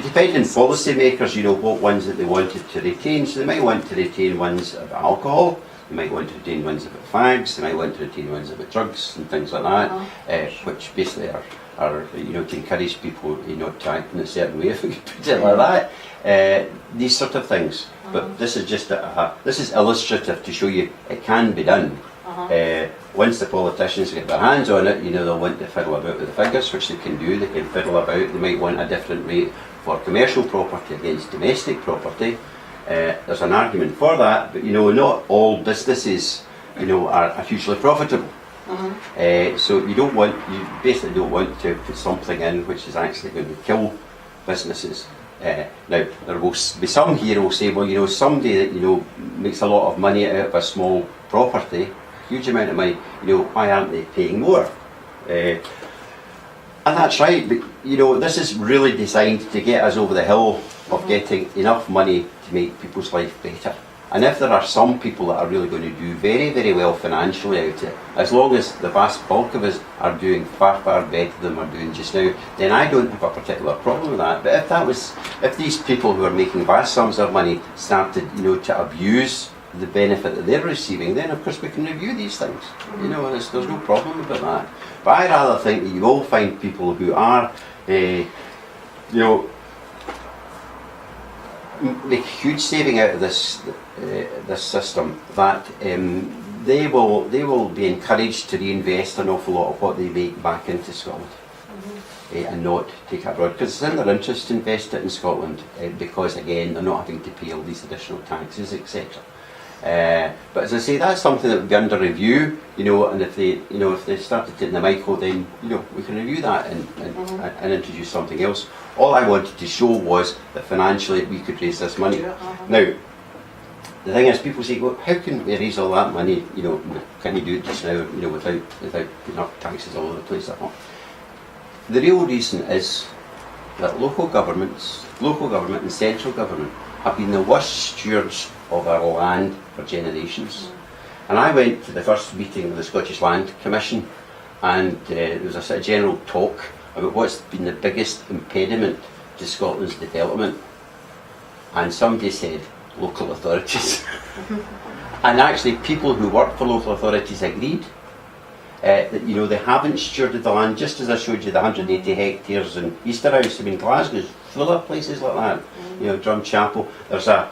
depending on policy makers, what ones that they wanted to retain. So they might want to retain ones about alcohol, they might want to retain ones about fags, they might want to retain ones about drugs and things like that, which basically are to encourage people not to act in a certain way, if we could put it like that. These sort of things. But this is just this is illustrative to show you it can be done. Once the politicians get their hands on it, they'll want to fiddle about with the figures, which they can do. They can fiddle about. They might want a different rate for commercial property against domestic property. There's an argument for that, but not all businesses, are hugely profitable. So you basically don't want to put something in which is actually going to kill businesses. Now there will be some here who will say, well, you know, somebody that, you know, makes a lot of money out of a small property, huge amount of money, you know, why aren't they paying more? And that's right, but you know, this is really designed to get us over the hill of getting enough money to make people's life better. And if there are some people that are really going to do very, very well financially out of it, as long as the vast bulk of us are doing far, far better than we're doing just now, then I don't have a particular problem with that. But if these people who are making vast sums of money started, you know, to abuse the benefit that they're receiving, then of course we can review these things. You know, there's no problem about that. But I rather think that you will find people who are, you know, make a huge saving out of this system, that they will be encouraged to reinvest an awful lot of what they make back into Scotland. And not take it abroad, because it's in their interest to invest it in Scotland, because again they're not having to pay all these additional taxes, etc. But as I say, that's something that would be under review, you know, and if they started taking the Michael, then, you know, we can review that and introduce something else. All I wanted to show was that financially we could raise this money. Now, the thing is, people say, well, how can we raise all that money? You know, can you do it just now? You know, without putting up taxes all over the place? The real reason is that local government and central government have been the worst stewards of our land for generations. And I went to the first meeting of the Scottish Land Commission, and there was a sort of general talk about what's been the biggest impediment to Scotland's development. And somebody said, local authorities. And actually people who work for local authorities agreed that, you know, they haven't stewarded the land, just as I showed you the 180 hectares in Easterhouse. I mean, Glasgow's full of places like that. You know, Drumchapel. There's I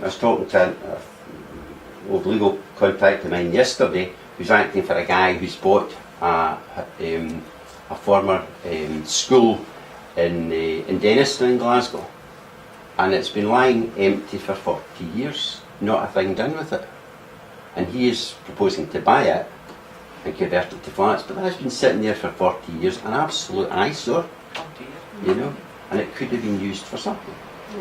was talking to an old legal contact of mine yesterday who's acting for a guy who's bought a former school in Denniston in Glasgow, and it's been lying empty for 40 years, not a thing done with it. And he is proposing to buy it and convert it to flats, but that has been sitting there for 40 years, an absolute eyesore, you know, and it could have been used for something.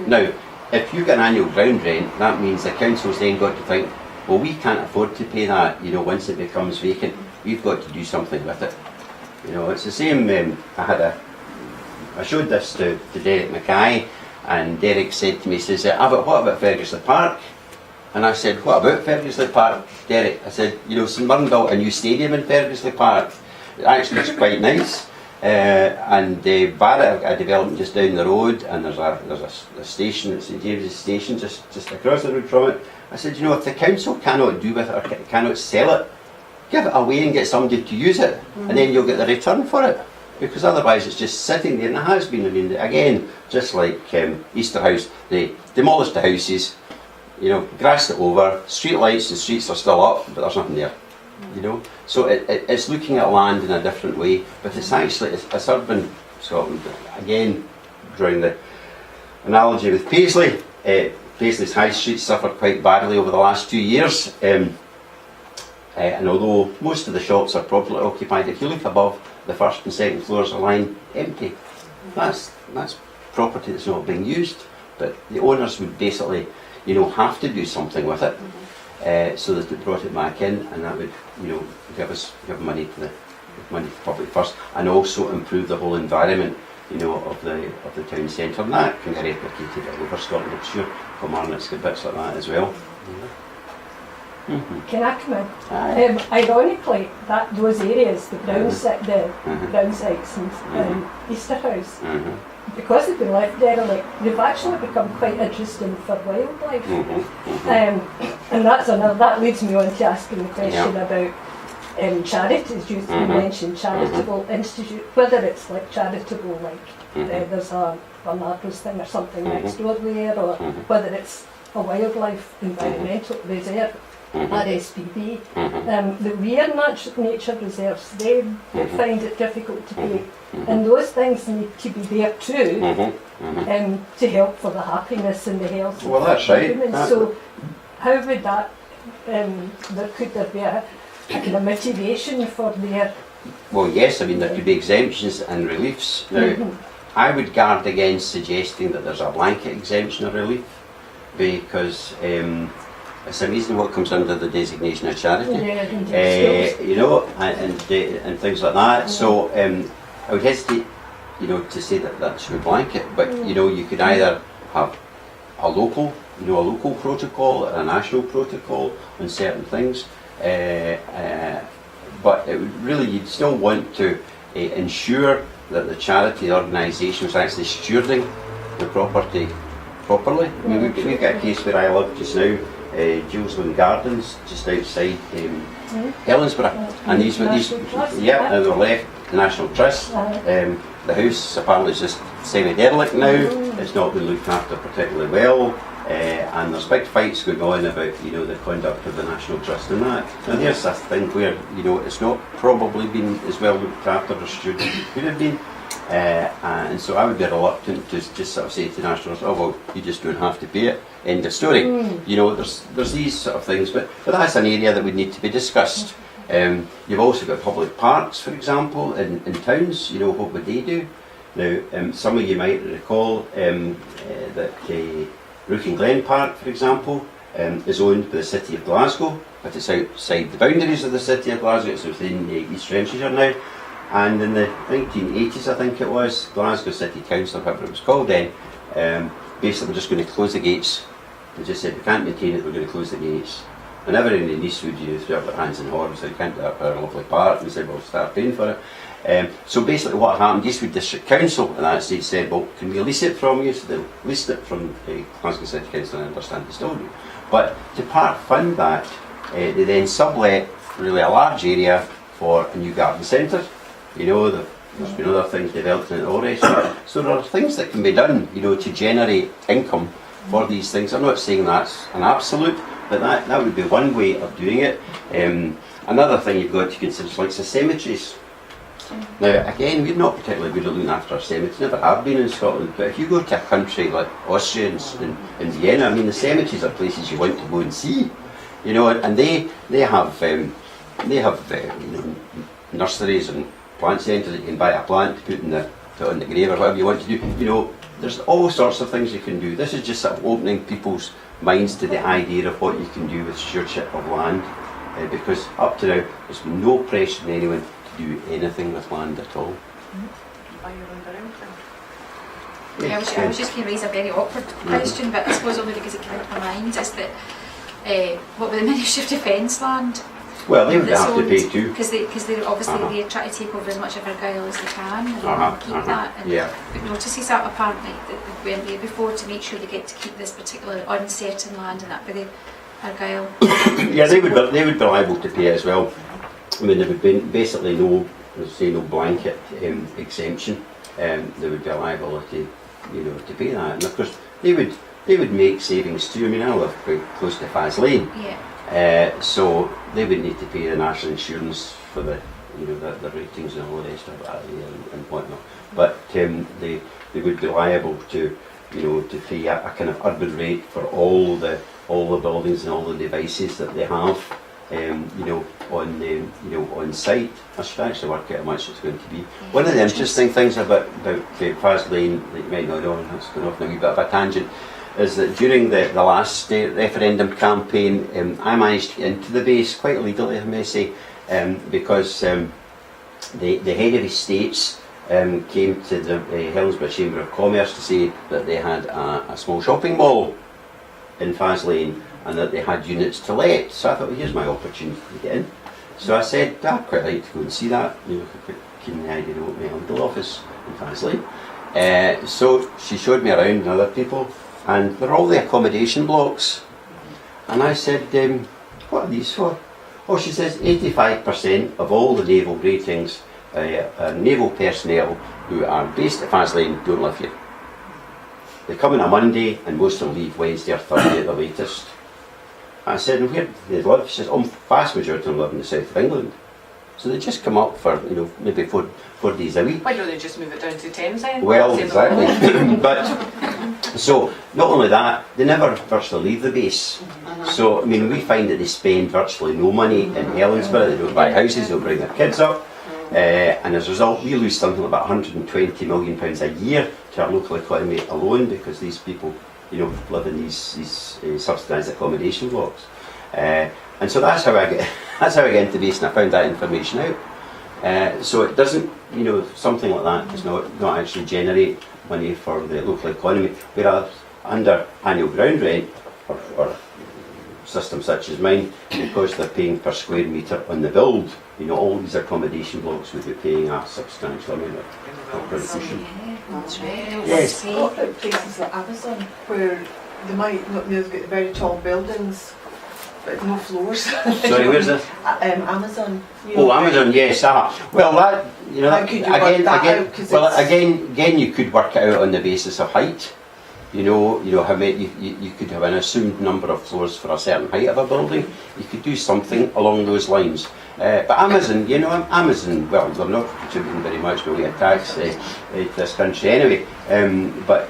Now, if you get an annual ground rent, that means the council's then got to think, well, we can't afford to pay that, you know, once it becomes vacant, we've got to do something with it. You know, it's the same, I showed this to Derek Mackay, and Derek said to me, he says, what about Ferguson Park? And I said, what about Ferguson Park, Derek? I said, you know, St Mirren built a new stadium in Ferguson Park. It actually looks quite nice. And Barrett, a development just down the road, and there's a station, St James's Station, just across the road from it. I said, you know, if the council cannot do with it or cannot sell it, give it away and get somebody to use it, and then you'll get the return for it. Because otherwise it's just sitting there, and it has been. I mean, again, just like Easterhouse, they demolished the houses, you know, grassed it over, street lights, the streets are still up, but there's nothing there. You know, so it's looking at land in a different way, but it's actually, it's urban Scotland. Again, drawing the analogy with Paisley, Paisley's high street suffered quite badly over the last 2 years, and although most of the shops are properly occupied, if you look above, the first and second floors are lying empty. That's property that's not being used, but the owners would basically, you know, have to do something with it. So that it brought it back in, and that would, you know, give money to the public first, and also improve the whole environment, you know, of the town centre, and that can be replicated all over Scotland. I'm sure Kilmarnock's got bits like that as well. Can I come in? Ironically, those areas, the brown sites and Easterhouse, because they've been left derelict, they've actually become quite interesting for wildlife. And that leads me on to asking the question about charities. You mentioned charitable institute, whether it's like charitable, like there's a Bernardo's thing or something next door there, or whether it's a wildlife environmental reserve, RSPB. The rare nature reserves, they find it difficult to pay. And those things need to be there too, to help for the happiness and the health of that's right. humans. So how would that, could there be a kind of motivation for their... Well, yes, I mean, there could be exemptions and reliefs. Now, I would guard against suggesting that there's a blanket exemption or relief, because it's amazing what comes under the designation of charity. You know, and things like that. So I would hesitate, you know, to say that that should be blanket, but you know, you could either have a local, you know, a local protocol or a national protocol on certain things. But it would really, you'd still want to ensure that the charity organisation was actually stewarding the property properly. I mean, we've got a case where I live just now, Gillesland Gardens, just outside Helensburgh, and these, yeah, and they're left the National Trust. The house apparently is just semi-derelict now. It's not been looked after particularly well. And there's big fights going on about, you know, the conduct of the National Trust and that. Now there's a thing where, you know, it's not probably been as well looked after as students could have been. And so I would be reluctant to just sort of say to National Trust, oh well, you just don't have to pay it, end of story. You know, there's these sort of things, but that's an area that would need to be discussed. You've also got public parks, for example, in towns. You know, what would they do? Now, some of you might recall that Rook and Glen Park, for example, is owned by the City of Glasgow, but it's outside the boundaries of the City of Glasgow. It's within East Renfrewshire now. And in the 1980s, I think it was, Glasgow City Council, whatever it was called then, basically we're just going to close the gates. They just said, we can't maintain it, we're going to close the gates. And everyone in Eastwood, you threw up their hands in horror and said, you can't do that for a lovely park. And they said, well, start paying for it. So basically what happened, Eastwood District Council in that state said, well, can we lease it from you? So they leased it from Glasgow City Council, and I understand they still do. But to part fund that, they then sublet really a large area for a new garden centre. You know, there's been other things developed in all rest. So there are things that can be done, you know, to generate income for these things. I'm not saying that's an absolute, but that would be one way of doing it. Another thing you've got to consider is like the cemeteries. Now again, we're not particularly good at looking after our cemeteries, never have been in Scotland, but if you go to a country like Austria and Vienna, I mean, the cemeteries are places you want to go and see. You know, and they have you know, nurseries and plant centres that you can buy a plant to put on the grave or whatever you want to do. You know, there's all sorts of things you can do. This is just sort of opening people's minds to the idea of what you can do with stewardship of land, because up to now there's been no pressure on anyone to do anything with land at all. Yeah, I was just going to raise a very awkward question, but I suppose only because it came to my mind, is that what with the Ministry of Defence land? Well, they would have to pay too. Because they obviously they try to take over as much of Argyll as they can and keep that. And we've noticed that apparently that they went there before to make sure they get to keep this particular uncertain land and that by the Argyll. Yeah, they would be liable to pay as well. I mean, there would be basically no blanket exemption. There would be a liability, you know, to pay that. And of course, they would make savings too. I mean, I live quite close to Faslane. Yeah. So they would need to pay the national insurance for the, you know, the ratings and all the rest of that and whatnot. But they would be liable to, you know, to pay a kind of urban rate for all the buildings and all the devices that they have, you know, on site. I should actually work out how much it's going to be. One of the interesting things about Faslane that you might not know, and that's going off on a wee bit of a tangent, is that during the last referendum campaign, I managed to get into the base quite illegally, I may say, because the head of estates came to the Helensburgh Chamber of Commerce to say that they had a small shopping mall in Faslane and that they had units to let. So I thought, well, here's my opportunity to get in. So I said, I'd quite like to go and see that. You know, quite keen on the idea of opening a legal office in Faslane. So she showed me around and other people, and they're all the accommodation blocks. And I said, what are these for? Oh, she says 85% of all the naval ratings, naval personnel who are based at Faslane don't live here. They come on a Monday and most of them leave Wednesday or Thursday at the latest. I said, and where do they live? She says, oh, vast majority of them live in the south of England. So they just come up for, you know, maybe 4 days a week. Why don't they just move it down to Thames then? Well, Save exactly. them. But, so, not only that, they never virtually leave the base. So, I mean, we find that they spend virtually no money in Helensburgh. They don't buy houses, they don't bring their kids up. And as a result, we lose something like about £120 million a year to our local economy alone, because these people, you know, live in these subsidised accommodation blocks. And so that's how I get into base, and I found that information out. So it doesn't, you know, something like that does not actually generate money for the local economy, whereas under annual ground rent or systems such as mine, because they're paying per square metre on the build, you know, all these accommodation blocks would be paying a substantial amount of contribution. That's right. Yes. What about places like Amazon, where they might not, they've got very tall buildings, but no floors? Sorry, where's this? Amazon. You Oh, know, Amazon, yes. Well, that, you know, How that, could you work that out? 'Cause it's- again, you could work it out on the basis of height. You know how many you could have an assumed number of floors for a certain height of a building. You could do something along those lines. But Amazon, you know, Amazon, well, they're not contributing very much by way of tax to this country anyway. But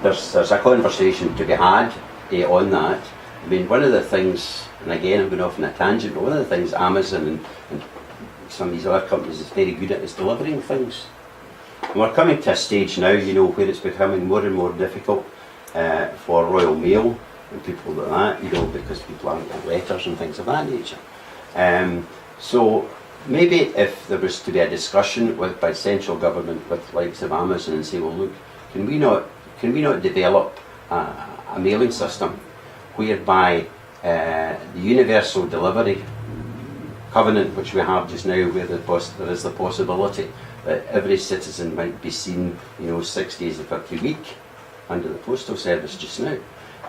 there's a conversation to be had on that. I mean, one of the things, and again I'm going off on a tangent, but one of the things Amazon and some of these other companies is very good at is delivering things. And we're coming to a stage now, you know, where it's becoming more and more difficult for Royal Mail and people like that, you know, because people aren't getting letters and things of that nature. So maybe if there was to be a discussion by central government with the likes of Amazon and say, well, look, can we not develop a mailing system whereby the universal delivery covenant, which we have just now, where there is the possibility that every citizen might be seen, you know, 6 days of every week under the postal service just now.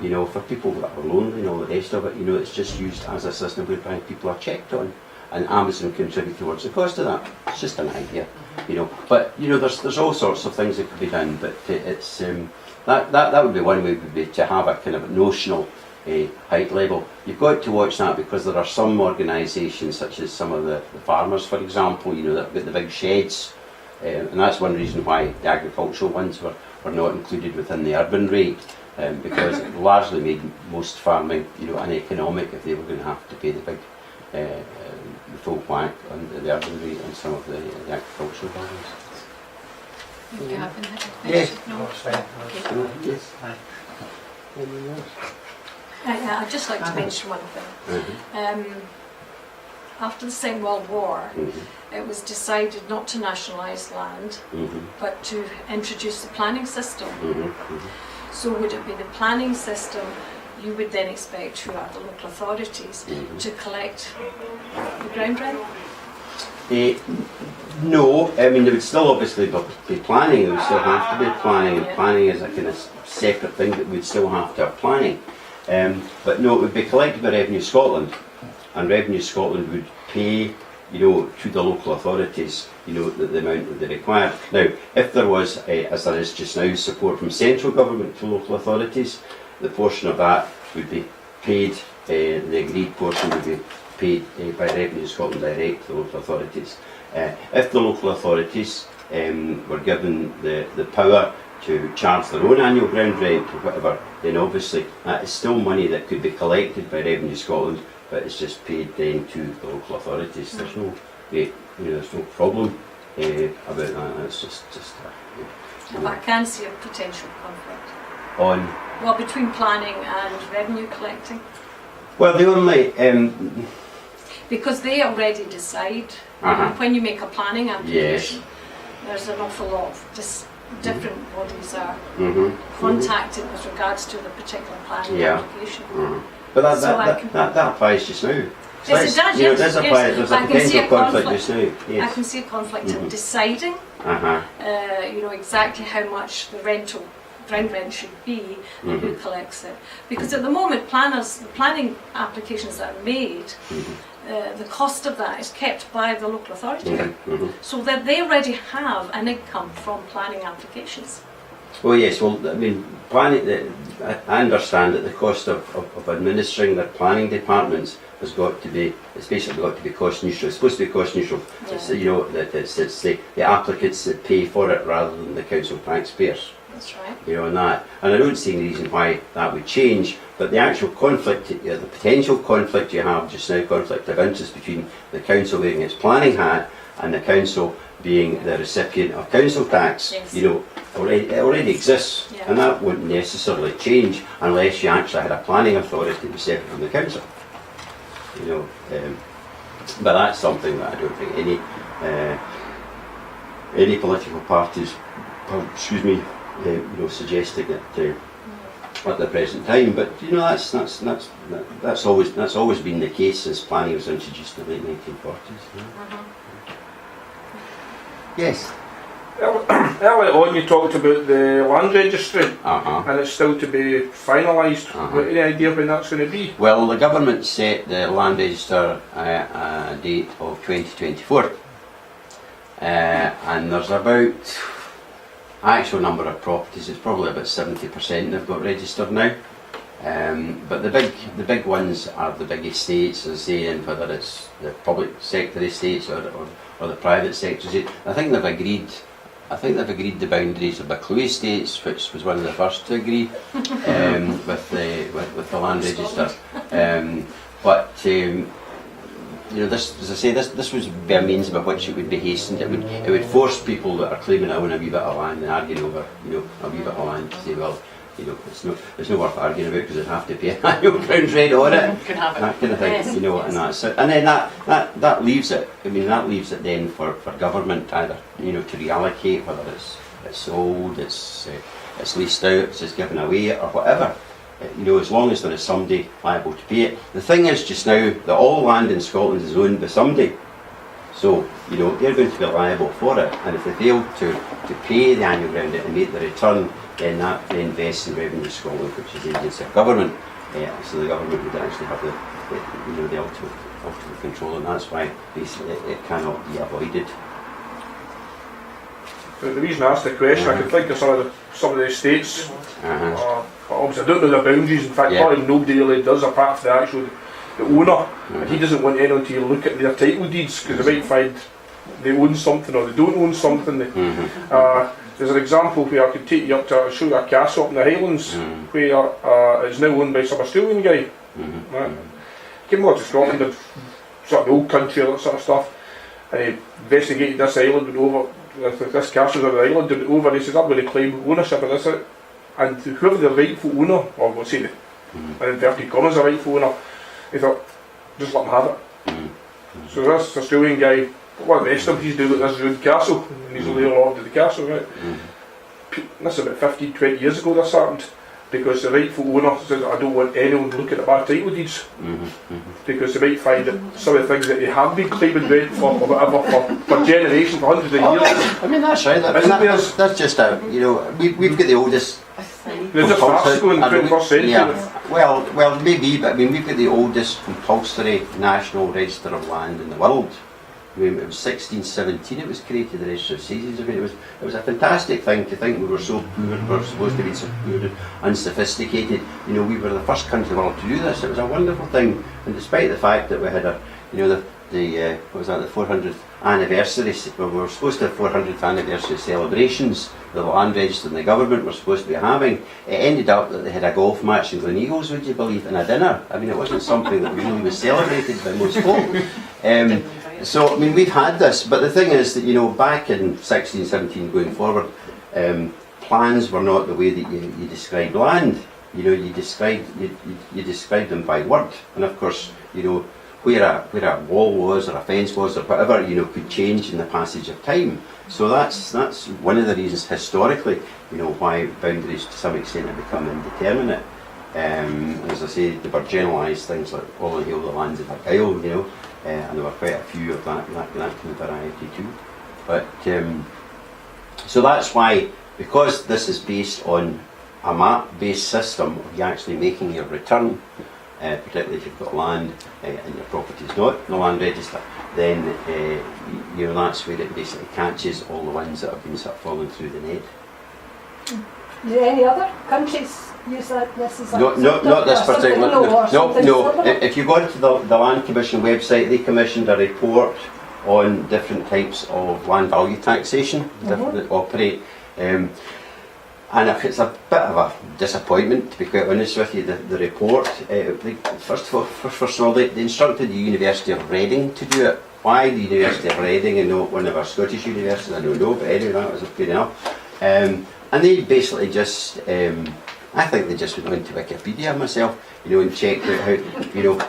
You know, for people that are lonely and all the rest of it, you know, it's just used as a system whereby people are checked on, and Amazon contribute towards the cost of that. It's just an idea, you know. But you know, there's all sorts of things that could be done. But it's that would be one way, would be to have a kind of notional height level. You've got to watch that, because there are some organisations, such as some of the farmers, for example, you know, that have got the big sheds, and that's one reason why the agricultural ones were not included within the urban rate, because it largely made most farming, you know, uneconomic if they were going to have to pay the big, the full whack on the urban rate on some of the agricultural buildings. You haven't had a Yes. question? No? Yes. I'd just like to mention one thing. After the Second World War, it was decided not to nationalise land, but to introduce the planning system. So would it be the planning system you would then expect who are the local authorities to collect the ground rent? No, I mean, there would still obviously be planning, there would still have to be planning, and planning is a kind of separate thing that we'd still have to have planning. But no, it would be collected by Revenue Scotland, and Revenue Scotland would pay, you know, to the local authorities, you know, the amount that they require. Now, if there was, as there is just now, support from central government to local authorities, the portion of that would be paid, the agreed portion would be paid by Revenue Scotland direct to the local authorities. If the local authorities were given the power to charge their own annual ground rent or whatever, then obviously that is still money that could be collected by Revenue Scotland, but it's just paid then to the local authorities. There's no, there's no problem about that. It's just But I can see a potential conflict. on. Well, between planning and revenue collecting, Well, the only because they already decide when you make a planning application. There's an awful lot of different bodies are contacted with regards to the particular planning application. But So that applies just now. So Yes, it does, you know, yes, there's a yes. there's I a can see potential a conflict conflict. just now. I Yes. can see a conflict in deciding, you know, exactly how much the ground rent should be and who collects it. Because at the moment, the planning applications that are made, the cost of that is kept by the local authority. So that they already have an income from planning applications. Oh yes. Well, I mean, planning. I understand that the cost of administering their planning departments has got to be, it's basically got to be cost neutral. It's supposed to be cost neutral. Yeah. It's, you know, that it's the applicants that pay for it rather than the council taxpayers. That's right. You know, and that, and I don't see any reason why that would change, but the actual conflict, the potential conflict you have just now, conflict of interest between the council wearing its planning hat and the council being the recipient of council tax, Yes. you know, it already exists, Yeah. and that wouldn't necessarily change unless you actually had a planning authority that was separate from the council. You know, but that's something that I don't think any political parties, you know, suggesting it at the present time. But you know, that's always been the case since planning was introduced in the late 1940s. You know? Yes. Earlier on you talked about the land registry Uh-huh. and it's still to be finalised. Uh-huh. Any idea when that's going to be? Well, the government set the land register date of 2024, and there's about actual number of properties. It's probably about 70% they've got registered now. But the big ones are the big estates, as I say, and whether it's the public sector estates or the private sector estates. I think they've agreed the boundaries of the Buccleuch estates, which was one of the first to agree with the land register. You know, this, as I say, this was be a means by which it would be hastened. It would force people that are claiming I own a wee bit of land and arguing over, you know, a wee bit of land to say, well, you know, it's no worth arguing about because they'd have to pay annual grounds rent on it. Can have it. That kind of thing, Yes, you know, yes. and that's it. And then that leaves it. I mean, that leaves it then for government either, you know, to reallocate, whether it's sold, it's leased out, it's just given away, or whatever. You know, as long as there is somebody liable to pay it. The thing is just now that all land in Scotland is owned by somebody. So, you know, they're going to be liable for it. And if they fail to pay the annual ground rent and make the return, then that then vests in Revenue Scotland, which is the agency of government. So the government would actually have the ultimate control, and that's why basically it cannot be avoided. The reason I asked the question, I can think of some of the estates. Uh-huh. Obviously, I don't know the boundaries. In fact, Yeah. probably nobody really does, apart from the owner. And he doesn't want anyone to look at their title deeds because they might find they own something or they don't own something. There's an example where I could take you up to show you a castle up in the Highlands where it's now owned by some Australian guy. Came over to Scotland and sort of the old country and that sort of stuff, and he investigated this island and over. This castle's on the island and over, and he says, I'm going to claim ownership of this, and whoever the rightful owner, or we'll say and inverted commas a rightful owner, he thought, just let him have it. So this Australian guy, what the rest of him, he's doing with this ruined castle, and he's only allowed to the castle, right? This is about 15, 20 years ago this happened, because the rightful owner said, I don't want anyone looking at my title deeds, because they might find that some of the things that they have been claiming rent for, or whatever, for generations, for hundreds of years. I mean, that's right. That's just a, you know, we've got the oldest. There's just Glasgow in the 21st century. Yeah. Well, maybe, but I mean, we've got the oldest compulsory national register of land in the world. I mean, it was 1617 it was created, the Register of Seasons. I mean, it was a fantastic thing to think we were so poor, we were supposed to be so poor and unsophisticated. You know, we were the first country in the world to do this. It was a wonderful thing, and despite the fact that we had the 400th anniversary, well, we were supposed to have 400th anniversary celebrations that the land register and the government were supposed to be having. It ended up that they had a golf match in Glen Eagles, would you believe, and a dinner. I mean, it wasn't something that really was celebrated by most folk. So, I mean, we've had this, but the thing is that, you know, back in 1617 going forward, plans were not the way that you described land. You know, you described them by word, and of course, you know, where a wall was or a fence was or whatever, you know, could change in the passage of time. So that's one of the reasons historically, you know, why boundaries to some extent have become indeterminate. As I say, they were generalised things like all the hill, the lands of Argyll, you know, and there were quite a few of that kind of variety too. But so that's why, because this is based on a map-based system of you actually making your return, particularly if you've got land and your property is not in the land register, then you know, that's where it basically catches all the ones that have been sort of falling through the net. Do any other countries use this as a Not this or something? particular. Or something No. similar? If you go onto the Land Commission website, they commissioned a report on different types of land value taxation that operate. And it's a bit of a disappointment, to be quite honest with you, the report. First of all, they instructed the University of Reading to do it. Why the University of Reading and not one of our Scottish universities, I don't know, but anyway, that was good enough. And they basically just, I think they just went onto Wikipedia myself, and checked out how,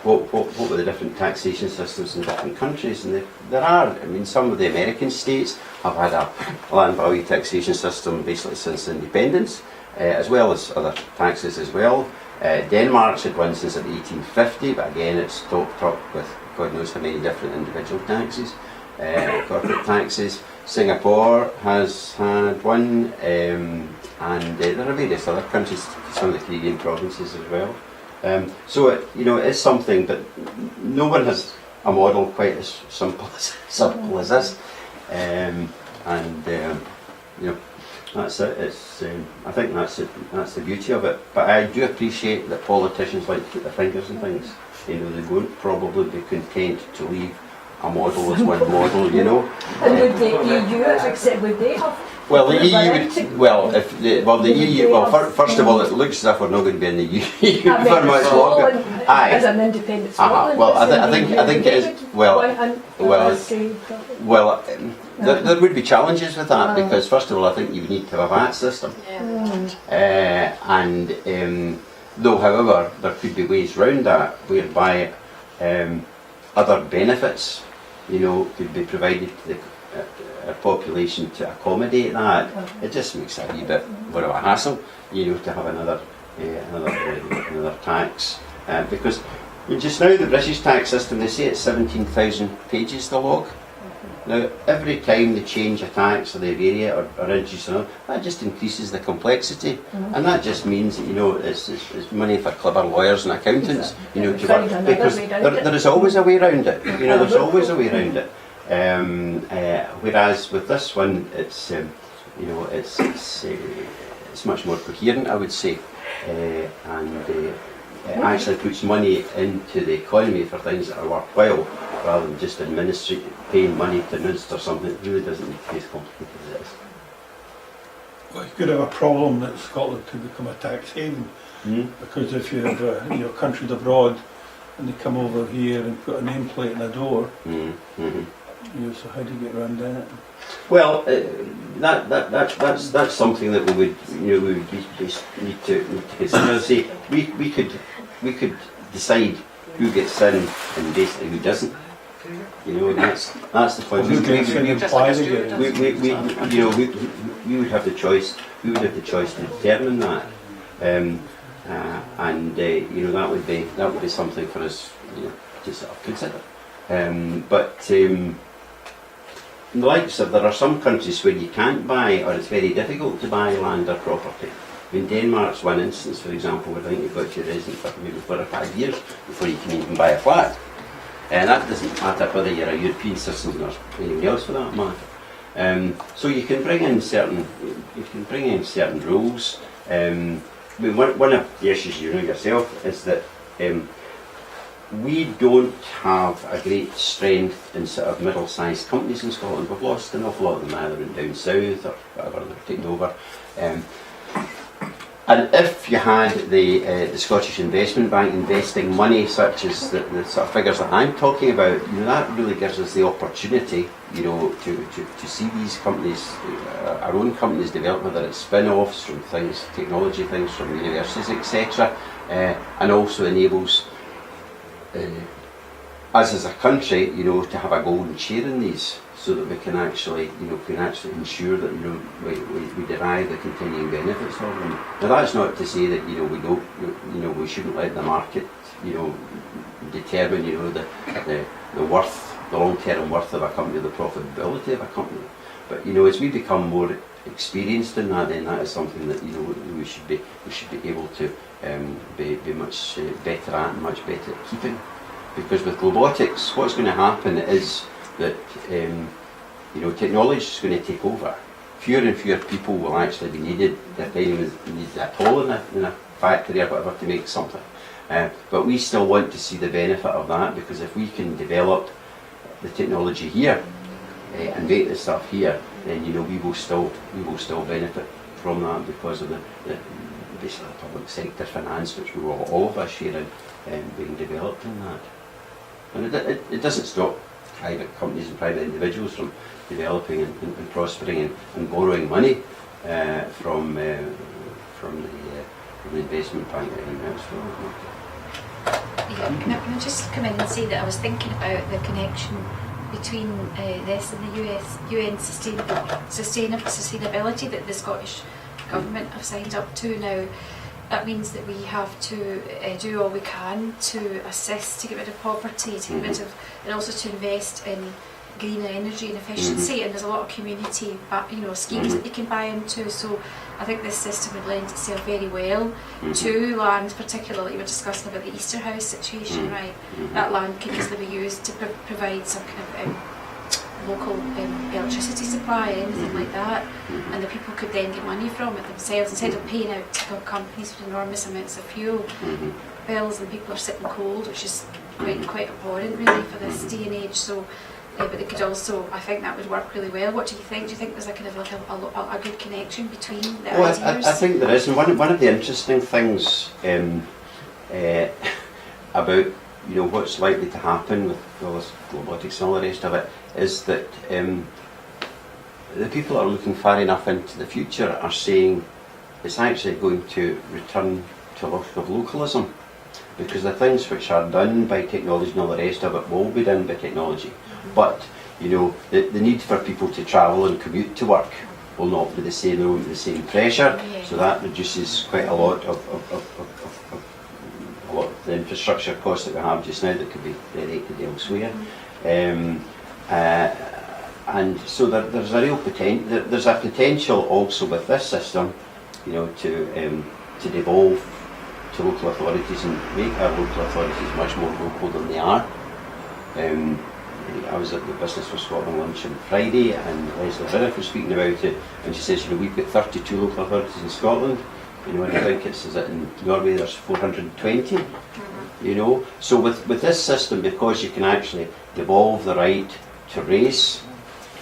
what were the different taxation systems in different countries. And there are, I mean, some of the American states have had a land value taxation system basically since independence, as well as other taxes as well. Denmark's had one since 1850, but again it's topped up with God knows how many different individual taxes, corporate taxes. Singapore has had one, and there are various other countries, some of the Canadian provinces as well. So it is something, but no one has a model quite as simple as this. That's it. It's I think that's it. That's the beauty of it. But I do appreciate that politicians like to put their fingers in things. They won't probably be content to leave a model as one model. And would the EU accept? Would they have? Well, the EU would. The EU. Well, first of all, it looks as if we're not going to be in the EU for much longer. Aye. As an independent Scotland. Well, I think it is. There would be challenges with that because, first of all, I think you would need to have a VAT system. Though, however, there could be ways round that whereby other benefits, could be provided to the population to accommodate that. It just makes it a wee bit more of a hassle, to have another tax because just now the British tax system, they say it's 17,000 pages to log. Now, every time they change a tax or they vary it or introduce another, that just increases the complexity, and that just means that it's money for clever lawyers and accountants, to work, because there is always a way around it. There's always a way around it. Whereas with this one, it's much more coherent, I would say, and it actually puts money into the economy for things that are worthwhile, rather than just paying money to administer something that really doesn't need to be as complicated as it is. Well, you could have a problem that Scotland could become a tax haven, because if you have countries abroad and they come over here and put a nameplate in a door, so how do you get around that? Well, that's something that we would need to consider. See, we could decide who gets in and basically who doesn't. That's the point. We would have the choice. We would have the choice to determine that, that would be something for us, to sort of consider. In the likes of, there are some countries where you can't buy, or it's very difficult to buy land or property. In Denmark's one instance, for example, where I think you've got your resident for maybe 4 or 5 years before you can even buy a flat. And that doesn't matter whether you're a European citizen or anything else for that matter. So you can bring in certain rules. One of the issues you know yourself is that we don't have a great strength in sort of middle-sized companies in Scotland. We've lost an awful lot of them either went down south or whatever, they've taken over. And if you had the Scottish Investment Bank investing money such as the sort of figures that I'm talking about, that really gives us the opportunity, to see these companies, our own companies develop, whether it's spin-offs from things, technology things from universities, etc., and also enables us as a country, to have a golden share in these, so that we can actually, ensure that we derive the continuing benefits of them. Now that's not to say that we shouldn't let the market, determine the worth, the long-term worth of a company, the profitability of a company. But as we become more experienced in that, then that is something that we should be able to be much better at and much better at keeping. Because with globotics, what's going to happen is that technology is going to take over, fewer and fewer people will actually be needed, if anyone is needed at all in a factory or whatever to make something. But we still want to see the benefit of that, because if we can develop the technology here and make the stuff here, then we will still benefit from that, because of the basically the public sector finance, which we will all of us share in, being developed in that. And it doesn't stop private companies and private individuals from developing and prospering and borrowing money from the investment bank as well. Yeah, can I just come in and say that I was thinking about the connection between this and the UN sustainability that the Scottish Government have signed up to now. That means that we have to do all we can to assist to get rid of poverty, to get rid of, and also to invest in green energy and efficiency. And there's a lot of community, schemes that you can buy into. So I think this system would lend itself very well to land, particularly you were discussing about the Easter House situation, right? That land could easily be used to provide some kind of local electricity supply, anything like that, and the people could then get money from it themselves instead of paying out to companies for enormous amounts of fuel bills, and people are sitting cold, which is quite abhorrent really for this day and age. So but they could also, I think that would work really well. What do you think? Do you think there's a kind of like a good connection between the ideas? I think there is, and one of the interesting things about what's likely to happen with all this globotics and all the rest of it is that the people that are looking far enough into the future are saying it's actually going to return to a lot of localism, because the things which are done by technology and all the rest of it will be done by technology. But the need for people to travel and commute to work will not be the same. There won't be the same pressure, so that reduces quite a lot of the infrastructure costs that we have just now that could be directed elsewhere. And so there's a real potential. There's a potential also with this system, to devolve to local authorities and make our local authorities much more local than they are. I was at the Business for Scotland lunch on Friday, and Leslie Zinniff was speaking about it, and she says, we've got 32 local authorities in Scotland, and I think in Norway there's 420. So with this system, because you can actually devolve the right to raise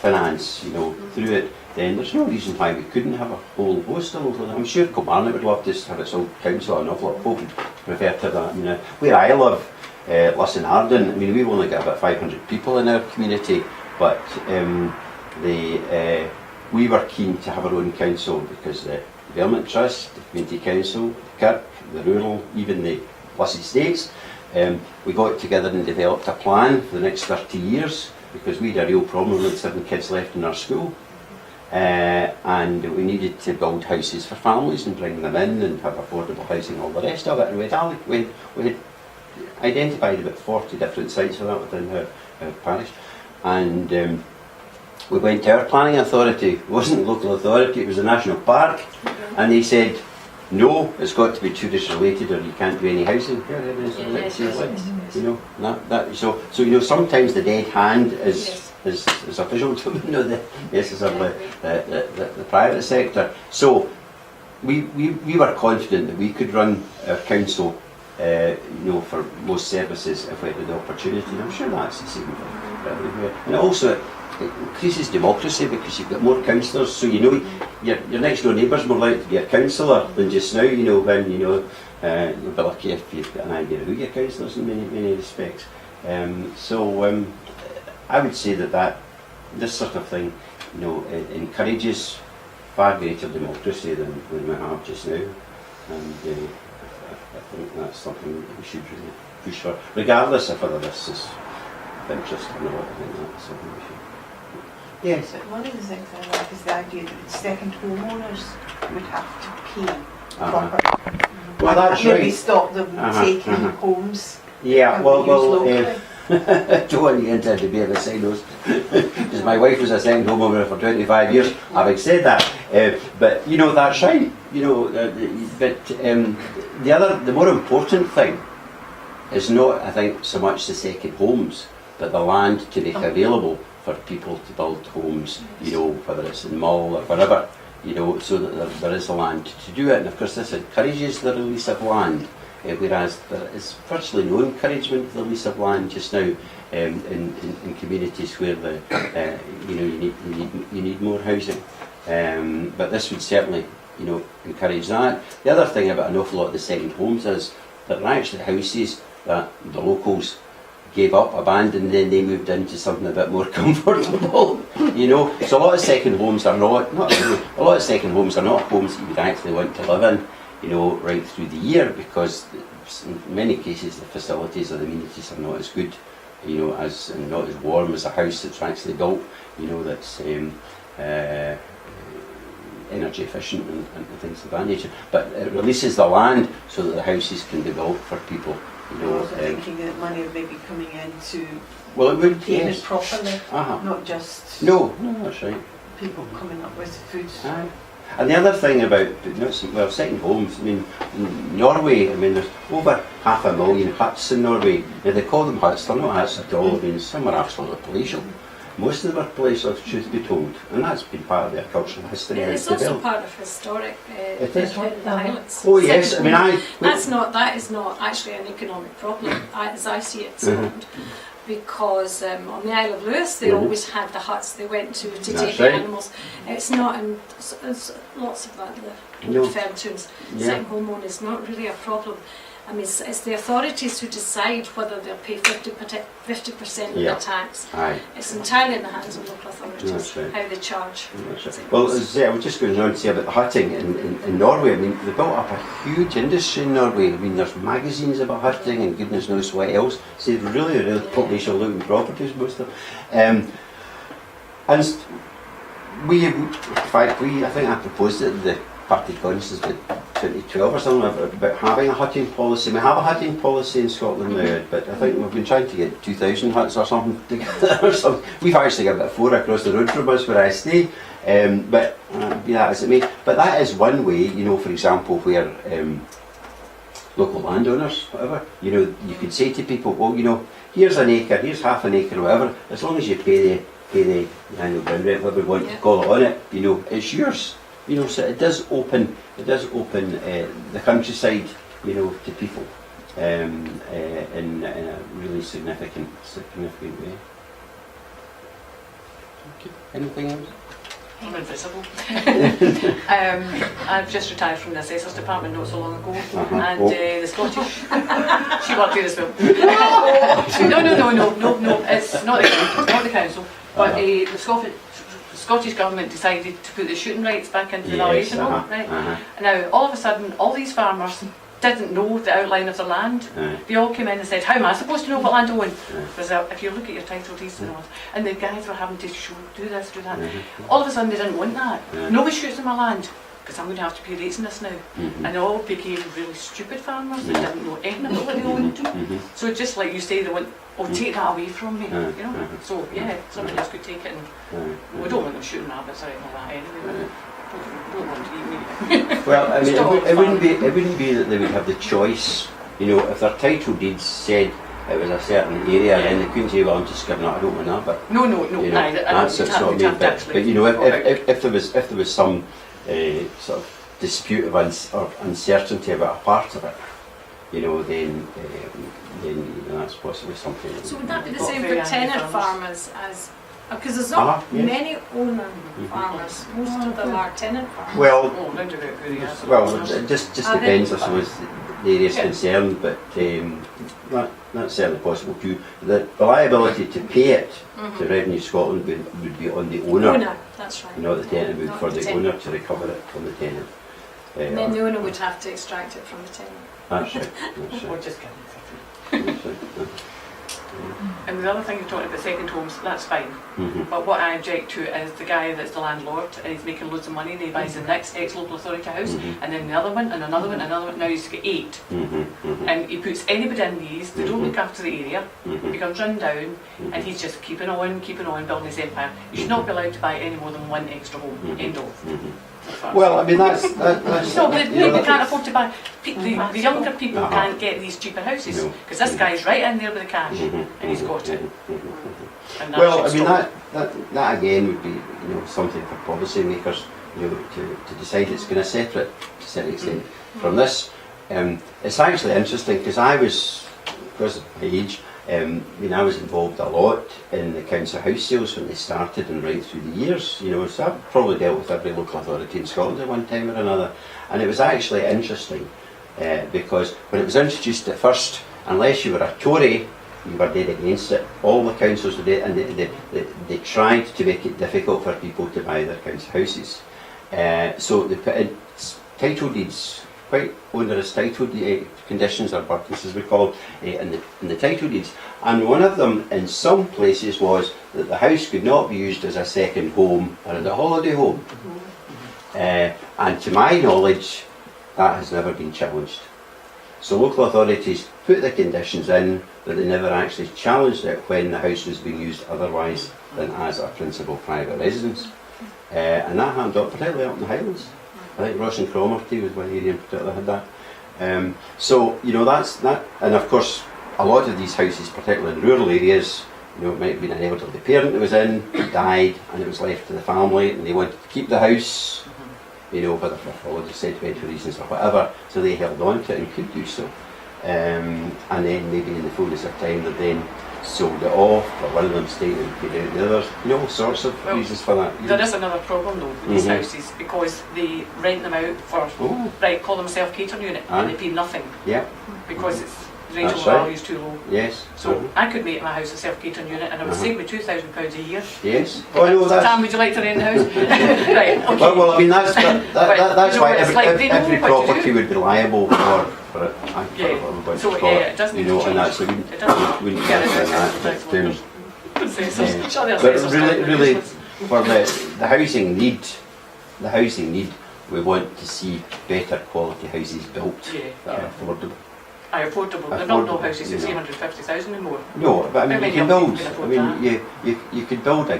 finance, through it, then there's no reason why we couldn't have a whole host of local. I'm sure Kilmarnock would love to have its own council, an awful lot of folk would prefer to that. Where I live, Lisson-Arden, we've only got about 500 people in our community, but we were keen to have our own council because the Development Trust, the Community Council, Kirk, the Rural, even the Blessed States, we got together and developed a plan for the next 30 years because we had a real problem with 7 kids left in our school. And we needed to build houses for families and bring them in and have affordable housing, all the rest of it. And we had identified about 40 different sites for that within our parish. And we went to our planning authority. It wasn't the local authority, it was the national park. And they said, no, it's got to be tourist related or you can't do any housing. So sometimes the dead hand is official to necessarily the private sector. So we were confident that we could run our council for most services if we had the opportunity. And I'm sure that's the same everywhere. And also it increases democracy because you've got more councillors, so your next door neighbour's more likely to be a councillor than just now, when you'll be lucky if you've got an idea of who your councillors in many respects. So I would say that this sort of thing, encourages far greater democracy than we have just now, and I think that's something that we should really push for, regardless of whether this is of interest or not. I think that's something we should. Yes. One of the things I like is the idea that second homeowners would have to pay proper. Well, that's maybe right. Stop them taking homes. Yeah, well, locally. don't want to get into a debate about silos, because my wife was a second homeowner for 25 years, having said that, but that's right, but the more important thing is not, I think, so much the second homes, but the land to make available for people to build homes, you know, whether it's in Mull or wherever, you know, so that there is the land to do it. And of course this encourages the release of land, whereas there is virtually no encouragement of the release of land just now in communities where you know, you need more housing. But this would certainly, you know, encourage that. The other thing about an awful lot of the second homes is that they're actually houses that the locals gave up, abandoned, then they moved into something a bit more comfortable. You know, so a lot of second homes are not a lot of second homes are not homes that you would actually want to live in, you know, right through the year, because in many cases the facilities or the amenities are not as good, you know, as and not as warm as a house that's actually built, you know, that's energy efficient and things of that nature. But it releases the land so that the houses can be built for people. You I know, was thinking that money may be coming in to well, it would, pay yes. it properly, Uh-huh. not just No, that's right. people coming up with food. Aye. And the other thing about, well, second homes, I mean, in Norway, I mean, there's over 500,000 huts in Norway. Now they call them huts, they're not huts at all. I mean, some are absolutely palatial. Most of them are palatial, truth be told, and that's been part of their cultural history. It's also part of historic It is. Highlands. Oh yes, I mean, That is not actually an economic problem, as I see it, Scotland. Because on the Isle of Lewis, they always had the huts they went to take the animals. It's not, and there's lots of that the referred to as second home is not really a problem. I mean, it's the authorities who decide whether they'll pay 50% of the tax. Aye. It's entirely in the hands of local authorities Right. how they charge. Right. Well, as I say, I was just going on to say about the hutting in Norway. I mean, they built up a huge industry in Norway. I mean, there's magazines about hutting and goodness knows what else. So they're really palatial looking properties, most of them. And we, in fact, I think I proposed it at the party conference about 2012 or something about having a hutting policy. We have a hutting policy in Scotland now, but I think we've been trying to get 2,000 huts or something together. We've actually got about 4 across the road from us where I stay, but be that as it may. But that is one way, you know, for example, where local landowners, whatever, you know, you could say to people, well, you know, here's an acre, here's half an acre, or whatever, as long as you pay the annual ground rent, whatever we want to call it on it, you know, it's yours. You know, so it does open the countryside, you know, to people in a really significant way. Okay. Anything else? I'm invisible. I've just retired from the Assessors Department not so long ago, and the Scottish. She worked here as well. No. It's not the council, but the Scottish Government decided to put the shooting rights back into the valuation. Now, all of a sudden, all these farmers didn't know the outline of their land. They all came in and said, how am I supposed to know what land I own? Because if you look at your title deeds and the guys were having to show, do this, do that. All of a sudden they didn't want that. Nobody shoots on my land, because I'm going to have to pay rates on this now. And they all became really stupid farmers that didn't know anything about what they owned. So just like you say, they went, take that away from me, you know. So yeah, somebody else could take it, and we don't want them shooting rabbits or anything like that anyway. Don't want to eat meat. Well, I mean, it wouldn't be that they would have the choice. You know, if their title deeds said it was a certain area, then they couldn't say, well, I'm just giving that, I don't want that. But no. You know, that's it's not made. But you know, if there was some sort of dispute of or uncertainty about a part of it, you know, then you know, that's possibly something. So would that be the same for tenant farmers as? Because there's not many owner farmers, most of them are tenant farmers. Well, it just depends, I suppose, the area is concerned, but that's certainly possible too. The liability to pay it to Revenue Scotland would be on the owner. That's right. Not the tenant, would for the owner to recover it from the tenant. And then the owner would have to extract it from the tenant. That's right. Or just kidding. And the other thing you're talking about, second homes, that's fine. But what I object to is the guy that's the landlord and he's making loads of money and he buys the next ex-local authority house and then the other one and another one and another one. Now he's got 8. And he puts anybody in these, they don't look after the area, it becomes run down and he's just keeping on building his empire. You should not be allowed to buy any more than 1 extra home, end of. Well, I mean, that's no, but they can't afford to buy. The younger people can't get these cheaper houses because this guy's right in there with the cash and he's got it. And that Well, I should mean stop. that again would be something for policy makers to decide. It's going to separate to a certain extent from this. It's actually interesting because because of my age, I was involved a lot in the council house sales when they started and right through the years. So I've probably dealt with every local authority in Scotland at one time or another, and it was actually interesting because when it was introduced at first, unless you were a Tory, you were dead against it. All the councils were dead, and they tried to make it difficult for people to buy their council houses. So they put in title deeds, quite onerous title conditions or burdens as we call it, in the title deeds. And one of them in some places was that the house could not be used as a second home or as a holiday home. And to my knowledge, that has never been challenged. So local authorities put the conditions in, but they never actually challenged it when the house was being used otherwise than as a principal private residence. And that happened particularly up in the Highlands. I think Ross and Cromlech was one area in particular had that. So that's that, and of course a lot of these houses, particularly in rural areas, it might have been an elderly parent that was in, died, and it was left to the family, and they wanted to keep the house, whether for all the sentimental reasons or whatever, so they held on to it and could do so. And then maybe in the fullness of time they then sold it off, or one of them stayed and paid out the others. All sorts of reasons for that. There is another problem though with these houses, because they rent them out for, call them a self-catering unit, and they pay nothing. Yeah. Because it's rental That's right. value is too low. Yes. So I could make my house a self-catering unit, and I would save me £2,000 a year. Yes. Oh, I know that. Sam, would you like to rent the house? Right, okay. Well, I mean that's why it's like they know every what to property do. would be liable for it. Yeah. So it doesn't need to and that's change. we wouldn't get into that. But really, for the housing need, we want to see better quality houses built that are affordable. Affordable. They're not no houses at 350,000 anymore. No, but I mean, you can build. Can I afford mean, you could build a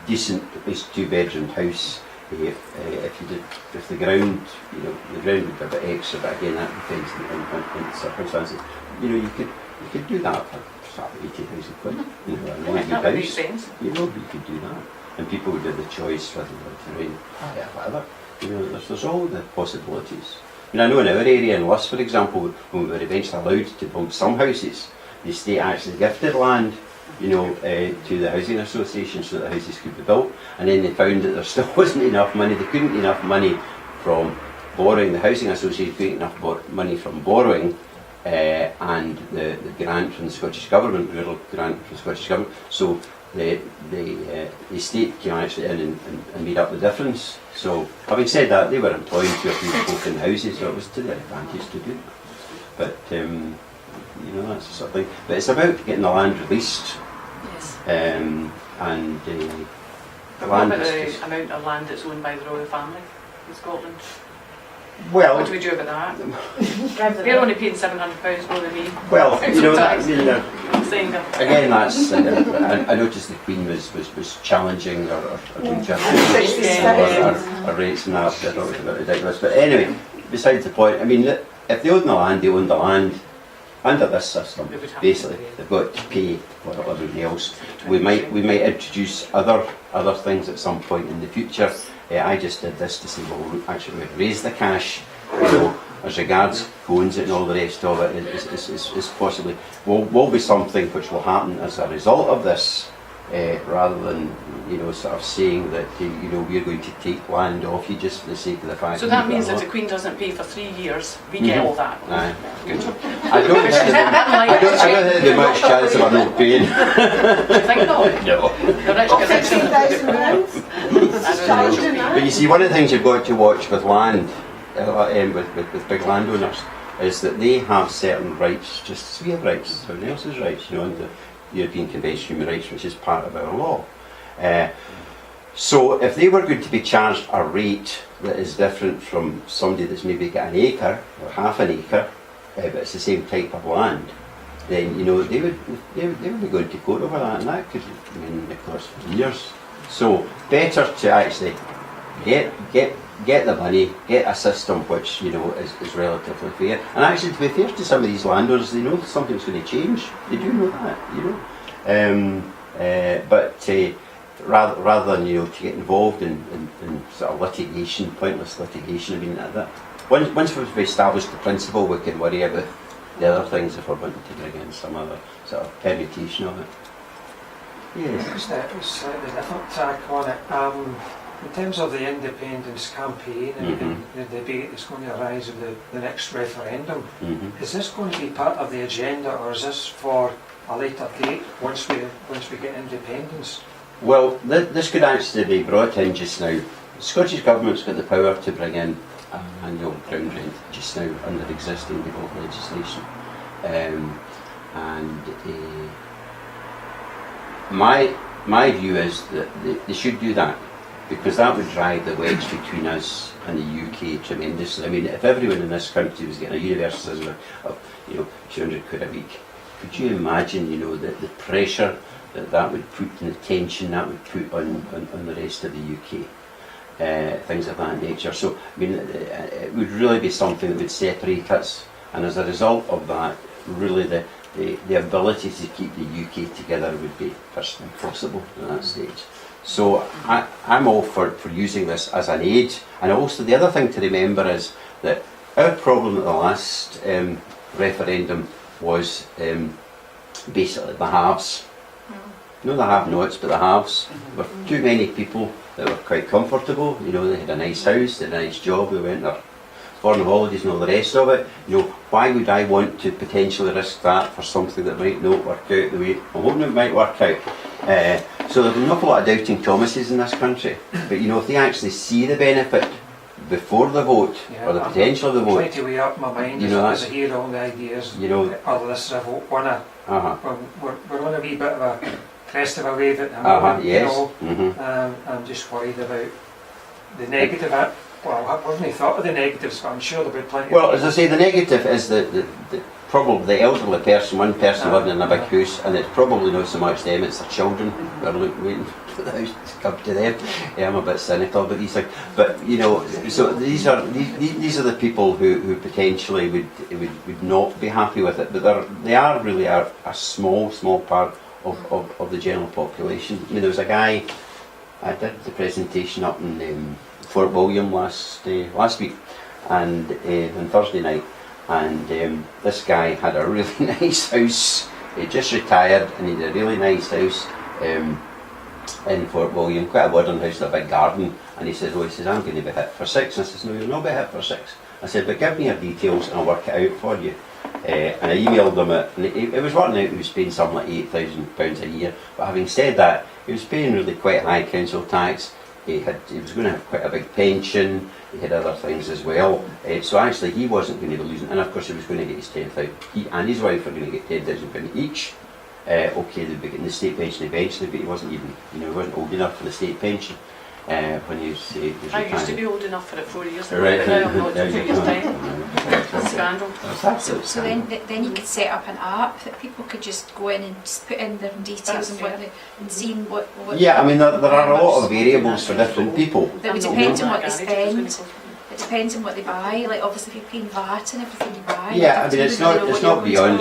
decent, at least two-bedroom house if the ground, the ground would be a bit extra. But again, that depends on the circumstances. You could do that for sort of 80,000 quid. A really good That would make house. sense. You could do that, and people would have the choice whether they want to rent whatever. There's all the possibilities. I know in our area in Luss, for example, when we were eventually allowed to build some houses, the state actually gifted land, to the housing association so that the houses could be built, and then they found that there still wasn't enough money. They couldn't get enough money from borrowing. The housing association couldn't get enough money from borrowing, and the grant from the Scottish Government, rural grant from the Scottish Government. So the state came actually in and made up the difference. So having said that, they were employing 2 or 3 folk in houses, so it was to their advantage to do that. But that's the sort of thing. But it's about getting the land released. Yes. And But what about the amount of land that's owned by the royal family in Scotland? well, What do we do about that? They're only paying £700 more than me. well, Saying that. again, that's. I noticed the Queen was challenging or rates and that. I thought it was a bit ridiculous. But anyway, besides the point, I mean, if they own the land, they own the land. Under this system, basically, they've got to pay what everybody else. We might introduce other things at some point in the future. I just did this to say, well, actually, we raise the cash. As regards who owns it and all the rest of it, is possibly will be something which will happen as a result of this, rather than sort of saying that we're going to take land off you just for the sake of the fact. So that means that the Queen doesn't pay for 3 years, we get all that. Aye. Good. I don't think there's much chance of her not paying. Do you think not? No. The rich get richer. But you see, one of the things you've got to watch with land, with big landowners, is that they have certain rights, just as we have rights, everyone else's rights, under the European Convention on Human Rights, which is part of our law. So if they were going to be charged a rate that is different from somebody that's maybe got an acre or half an acre, but it's the same type of land, then they would be going to court over that, and that could cost years. So better to actually get the money, get a system which is relatively fair. And actually, to be fair to some of these landowners, they know that something's going to change. They do know that, Rather than to get involved in sort of litigation, pointless litigation, I mean that once we've established the principle, we can worry about the other things if we're wanting to bring in some other sort of permutation of it. Yes. Just a slightly different tack on it. In terms of the independence campaign and the debate that's going to arise in the next referendum, is this going to be part of the agenda, or is this for a later date once we get independence? Well, this could actually be brought in just now. The Scottish Government's got the power to bring in an annual ground rent just now under existing devolved legislation. My view is that they should do that, because that would drive the wedge between us and the UK tremendously. I mean, if everyone in this country was getting a universal of 200 quid a week, could you imagine, the pressure that would put, and the tension that would put on the rest of the UK, things of that nature. So, I mean, it would really be something that would separate us, and as a result of that, really the ability to keep the UK together would be first impossible at that stage. So I'm all for using this as an aid. And also the other thing to remember is that our problem at the last referendum was basically the haves. No, the have-nots, but the haves. There were too many people that were quite comfortable. They had a nice house, they had a nice job, they went there foreign holidays and all the rest of it. Why would I want to potentially risk that for something that might not work out the way I'm hoping it might work out? So there's an awful lot of doubting Thomases in this country. But if they actually see the benefit before the vote, or the potential of the vote, trying to weigh up my mind as I hear all the ideas. Are this revolt winner? We're on a wee bit of a crest of a wave at the moment. Yes. I'm just worried about the negative. Well, I haven't thought of the negatives, but I'm sure there'll be plenty. Well, as I say, the negative is the probably the elderly person, one person living in a big house, and it's probably not so much them, it's their children who are waiting for the house to come to them. I'm a bit cynical about these things, but so these are the people who potentially would not be happy with it, but they are really a small part of the general population. I mean, there was a guy, I did the presentation up in Fort William last week, and on Thursday night, and this guy had a really nice house. He just retired, and he had a really nice house in Fort William, quite a modern house with a big garden. And he says, I'm going to be hit for 6. And I says, no, you'll not be hit for 6. I said, but give me your details and I'll work it out for you. And I emailed him it, and it was working out he was paying something like £8,000 a year. But having said that, he was paying really quite high council tax. He was going to have quite a big pension. He had other things as well. So actually, he wasn't going to be losing. And of course, he was going to get his 10,000. He and his wife were going to get £10,000 each. Okay, they'd be getting the state pension eventually, but he wasn't even, he wasn't old enough for the state pension when he was I used to be old enough for it 4 years ago, Right. but now I'm not. 2 years time. Scandal. So then you could set up an app that people could just go in and just put in their details and see what. Yeah, I mean there are a lot of variables for different people. That would depend on what they spend. It depends on what they buy. Like obviously, if you're paying VAT and everything you buy. Yeah, I mean it's not beyond.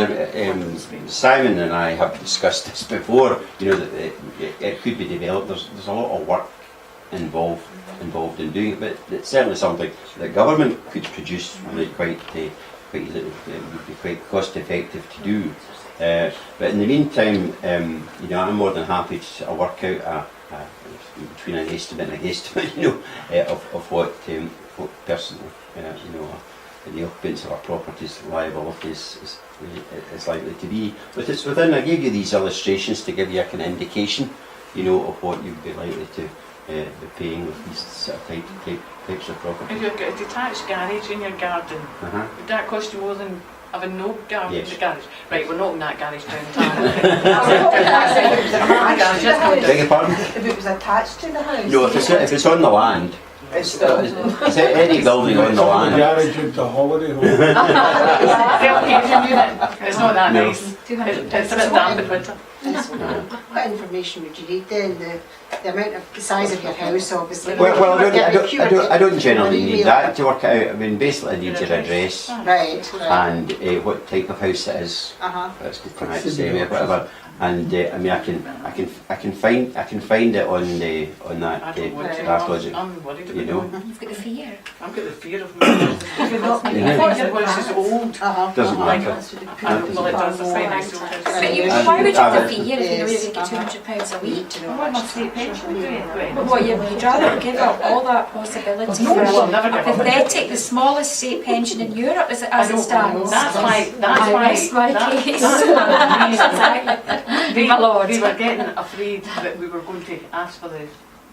Simon and I have discussed this before. That it could be developed. There's a lot of work involved in doing it, but it's certainly something that government could produce really quite easily. It would be quite cost effective to do. But in the meantime, I'm more than happy to work out between an estimate and an estimate, of what personal, the occupants of our property's liability is likely to be. But it's within. I gave you these illustrations to give you an indication, of what you'd be likely to be paying with these sort of types of property. If you've got a detached garage in your garden, would that cost you more than having no garage? Yes. Garage? Right, we're not in that garage downtown. Beg your pardon? If it was attached to the house. No, if it's on the land. It's It's any building on the land. Garage into a holiday home. It's not that nice. It's a bit damp in winter. What information would you need then? The amount of the size of your house, obviously. Well, If you were I don't generally getting an need email. that to work it out. I mean, basically I need your address Right, right. and what type of house it is. Uh-huh. That's good to have to say or whatever. And I mean, I can find it on that I don't want to. draft logic. I'm worried about You know. it. You've got the fear. I've got the fear of it was just old. Uh-huh. Doesn't Like, matter. well, it does the finance. But you, why would you have the fear if you know you're going to get £200 a week? What must state pension do it? But what, you'd rather give up all that possibility for I'll a never give up. pathetic, the smallest state pension in Europe as it stands? That's why. I rest my case. Exactly. My lord. We were getting afraid that we were going to ask for the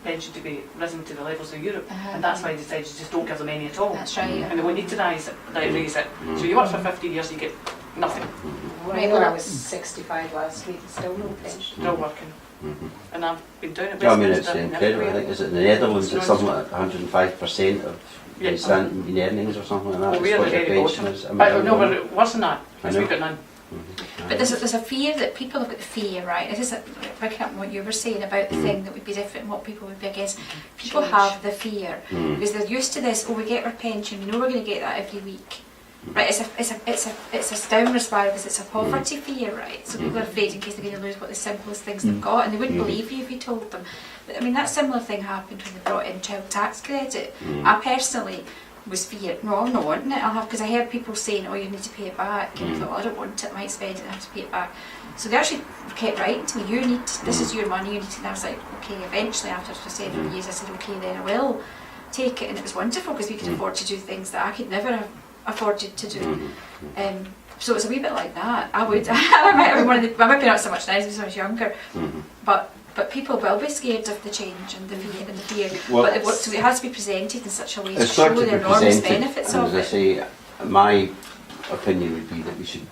pension to be risen to the levels of Europe, and that's why they decided to just don't give them any at all. That's right. And they won't need to raise it. So you work for 50 years, you get nothing. Right, well, I was 65 last week and still no pension. Still working. And I've been doing it. I mean, it's incredible. I think is it in the Netherlands? It's something like 105% of the standing earnings or something like that. Well, we're That's the what your very pension is. bottom. I don't know, but worse than that, because I know. we've got none. But there's a fear that people have got the fear, right? This is picking up on what you were saying about the thing that would be different and what people would be against. People have the fear because they're used to this. Oh, we get our pension. We know we're going to get that every week, right? It's a downward spiral because it's a poverty fear, right? So people are afraid in case they're going to lose what the simplest things they've got, and they wouldn't believe you if you told them. But I mean, that similar thing happened when they brought in child tax credit. I personally was feared, no, I'm not wanting it, I'll have, because I heard people saying, oh, you need to pay it back, and I thought, well, I don't want it, I might spend it, I have to pay it back. So they actually kept writing to me, this is your money, you need to, and I was like, okay, eventually after several years I said, okay, then I will take it, and it was wonderful because we could afford to do things that I could never have afforded to do. So it's a wee bit like that. I might be not so much now as I was younger, but people will be scared of the change and the fear. Well, So it has to be presented in such a way to It's show got to the be enormous presented, benefits and of as I it. say, my opinion would be that we should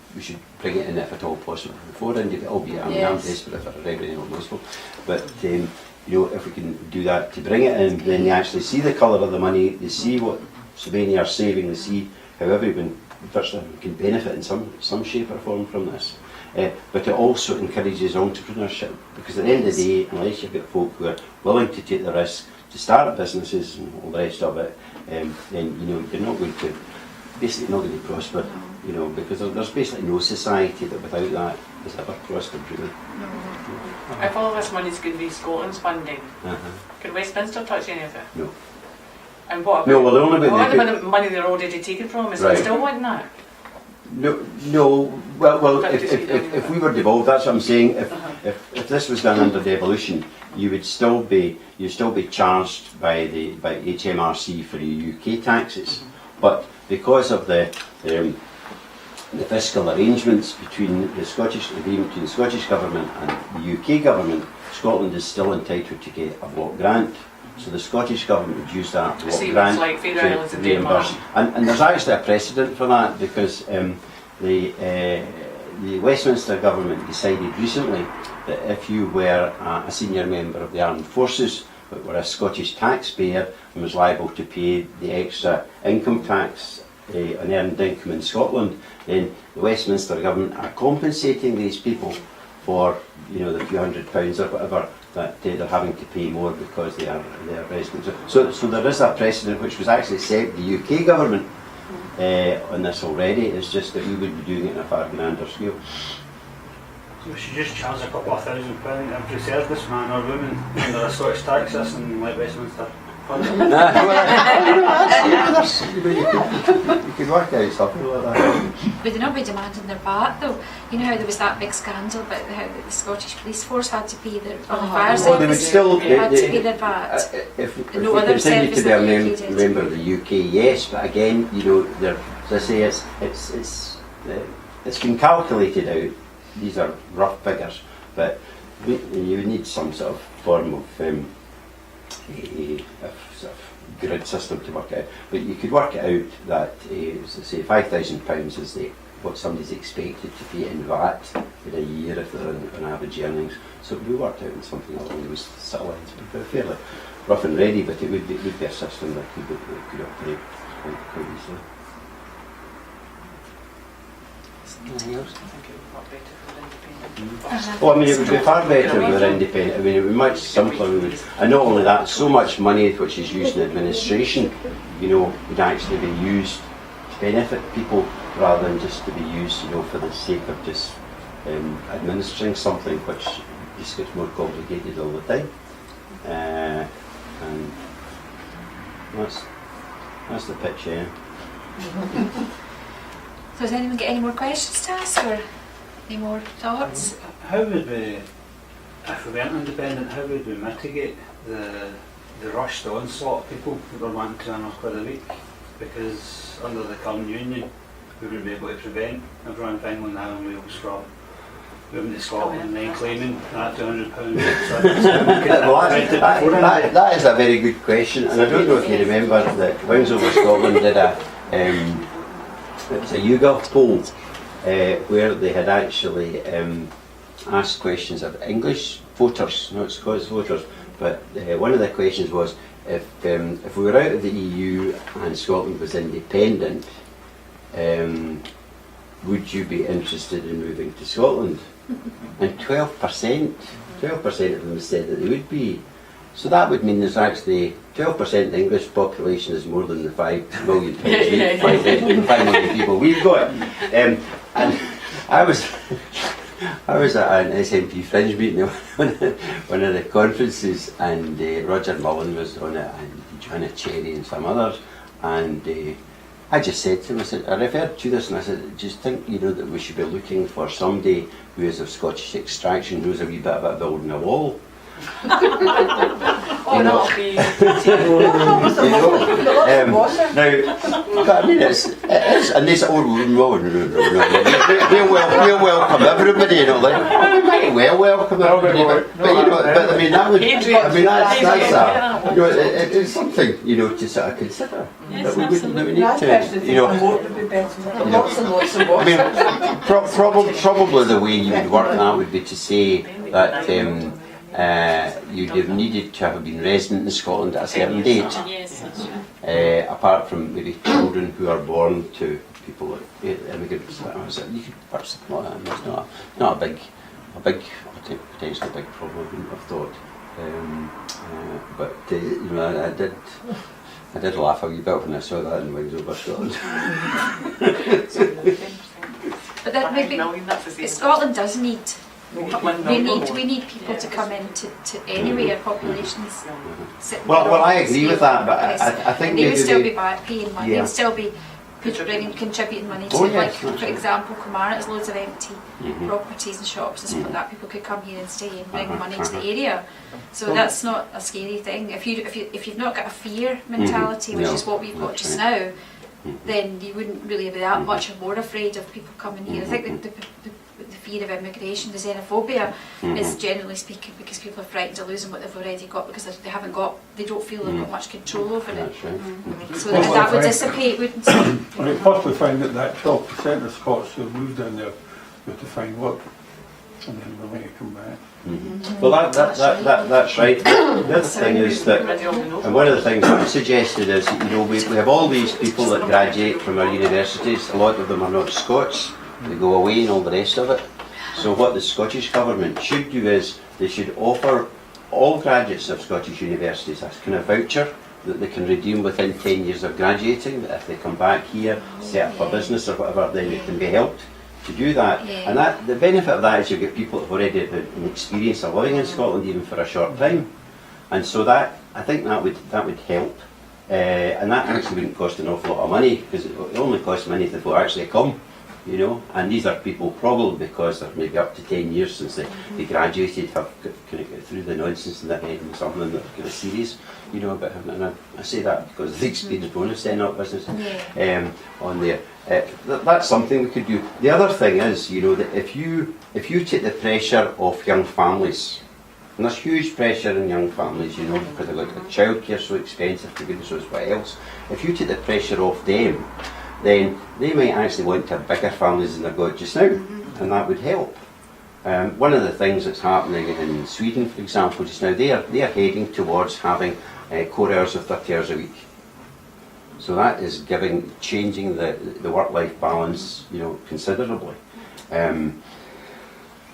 bring it in if at all possible before India, albeit I'm desperate for everything on most people. But you know, if we can do that to bring it in, then they actually see the colour of the money, they see what Slovenia are saving, they see how everyone virtually can benefit in some shape or form from this. But it also encourages entrepreneurship, because at the end of the day, unless you've got folk who are willing to take the risk to start businesses and all the rest of it, then you know you're not going to, basically not going to prosper, you know, because there's basically no society that without that has ever prospered really. If all this money is going to be Scotland's funding, can Westminster touch any of it? No. And what about, No, well, the only way what they about the money they're already taken from? Is Right. they still wanting that? No. Well, if we were devolved, that's what I'm saying. If this was done under devolution, you'd still be charged by HMRC for your UK taxes. But because of the fiscal arrangements between the Scottish agreement between the Scottish government and the UK government, Scotland is still entitled to get a block grant. So the Scottish government would use that block grant like to Faroe Islands and reimburse. Denmark. And there's actually a precedent for that, because the Westminster government decided recently that if you were a senior member of the armed forces but were a Scottish taxpayer and was liable to pay the extra income tax on earned income in Scotland, then the Westminster government are compensating these people for, you know, the few £100s or whatever that they're having to pay more because they are residents. So there is that precedent which was actually set the UK government on this already. It's just that we would be doing it in a far grander scale. So we should just charge a couple of £1,000 every serviceman or woman under a Scottish tax system like Westminster. You could work out something like that. Would they not be demanding their VAT though? You know how there was that big scandal about how the Scottish police force had to pay their fire Well, they would service still had to pay their VAT. If No we other continue to be a service that member of the UK, yes, but again, you know, as I say, it's been calculated out. These are rough figures, but you need some sort of form of sort of grid system to work out. But you could work it out that, say, £5,000 is what somebody's expected to pay in VAT in a year if they're on average earnings. So it would be worked out in something along those sort of lines. It would be fairly rough and ready, but it would be a system that could operate quite easily. Anything else? I think it would work better if we were independent. Well, I mean, it would be far better if we were independent. I mean, it would be much simpler. And not only that, so much money which is used in administration, you know, would actually be used to benefit people rather than just to be used, you know, for the sake of just administering something which just gets more complicated all the time. And that's the pitch, yeah. So does anyone get any more questions to ask or any more thoughts? How would we, if we weren't independent, how would we mitigate the rushed onslaught of people who were wanting £200 a week? Because under the current union, we would be able to prevent everyone finding now on wheels from moving to Scotland and then claiming that £200 a week. So that is a very good question, and I don't know if you remember that Wings Over Scotland did it was a YouGov poll where they had actually asked questions of English voters, not Scottish voters, but one of the questions was if we were out of the EU and Scotland was independent, would you be interested in moving to Scotland? And 12% of them said that they would be. So that would mean there's actually 12% of the English population is more than the 5 million, 5 million people we've got. And I was at an SNP fringe meeting at one of the conferences, and Roger Mullen was on it, and Joanna Cherry and some others, and I just said to him, I referred to this and I said, do you think, you know, that we should be looking for somebody who is of Scottish extraction, who knows a wee bit about building a wall? Oh, that'll be... Now, I mean, it is, and they say, oh, no, we'll welcome everybody, you know, like, we might well welcome everybody, but you know, but I mean, that would, I mean, that's a, you know, it's something, you know, to sort of consider, that we need to, you know, I mean, probably the way you would work that would be to say that you'd have needed to have been resident in Scotland at a certain date, apart from maybe children who are born to people like immigrants. You could work something like that, and it's not a big, potentially big problem, I wouldn't have thought. But you know, I did laugh a wee bit when I saw that in Wings Over Scotland. But that maybe Scotland does need. We need people to come in to anyway. Our populations. Well, I agree with that, but I think they would still be paying money. Yeah. They'd still be contributing money to, yes, like for example, Kilmarnock has loads of empty properties and shops and stuff like that. People could come here and stay and bring money to the area. So that's not a scary thing. If you've not got a fear mentality, which is what we've got just now, then you wouldn't really be that much or more afraid of people coming here. I think the fear of immigration, the xenophobia, is generally speaking because people are frightened of losing what they've already got because they don't feel they've got much control over it. So that would dissipate, wouldn't it? Well, you possibly find that 12% of Scots who have moved down there have to find work, and then they'll make it come back. Well, that's right. The other thing is that, and one of the things I suggested is that, you know, we have all these people that graduate from our universities. A lot of them are not Scots. They go away and all the rest of it. So what the Scottish Government should do is they should offer all graduates of Scottish universities a kind of voucher that they can redeem within 10 years of graduating. That if they come back here, set up a business or whatever, then they can be helped to do that. And that the benefit of that is you get people that have already had an experience of living in Scotland even for a short time. And so that, I think that would help. And that actually wouldn't cost an awful lot of money, because it only costs money if they actually come. You know, and these are people probably because they're maybe up to 10 years since they graduated, have kind of got through the nonsense in their head and something that are kind of serious, you know, about having, and I say that because of the experience bonus setting up business on there. That's something we could do. The other thing is, you know, that if you take the pressure off young families, and there's huge pressure on young families, you know, because they've got childcare so expensive, for goodness knows what else. If you take the pressure off them, then they might actually want to have bigger families than they've got just now, and that would help. One of the things that's happening in Sweden, for example, just now, they are heading towards having core hours of 30 hours a week. So that is changing the work-life balance, you know, considerably.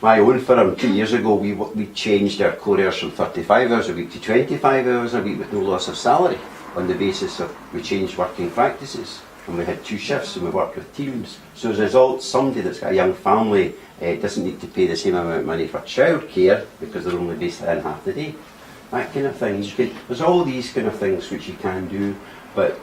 My own firm, 2 years ago, we changed our couriers from 35 hours a week to 25 hours a week with no loss of salary on the basis of we changed working practices. And we had 2 shifts and we worked with teams. So as a result, somebody that's got a young family doesn't need to pay the same amount of money for childcare because they're only based in half the day. That kind of thing. There's all these kind of things which you can do, but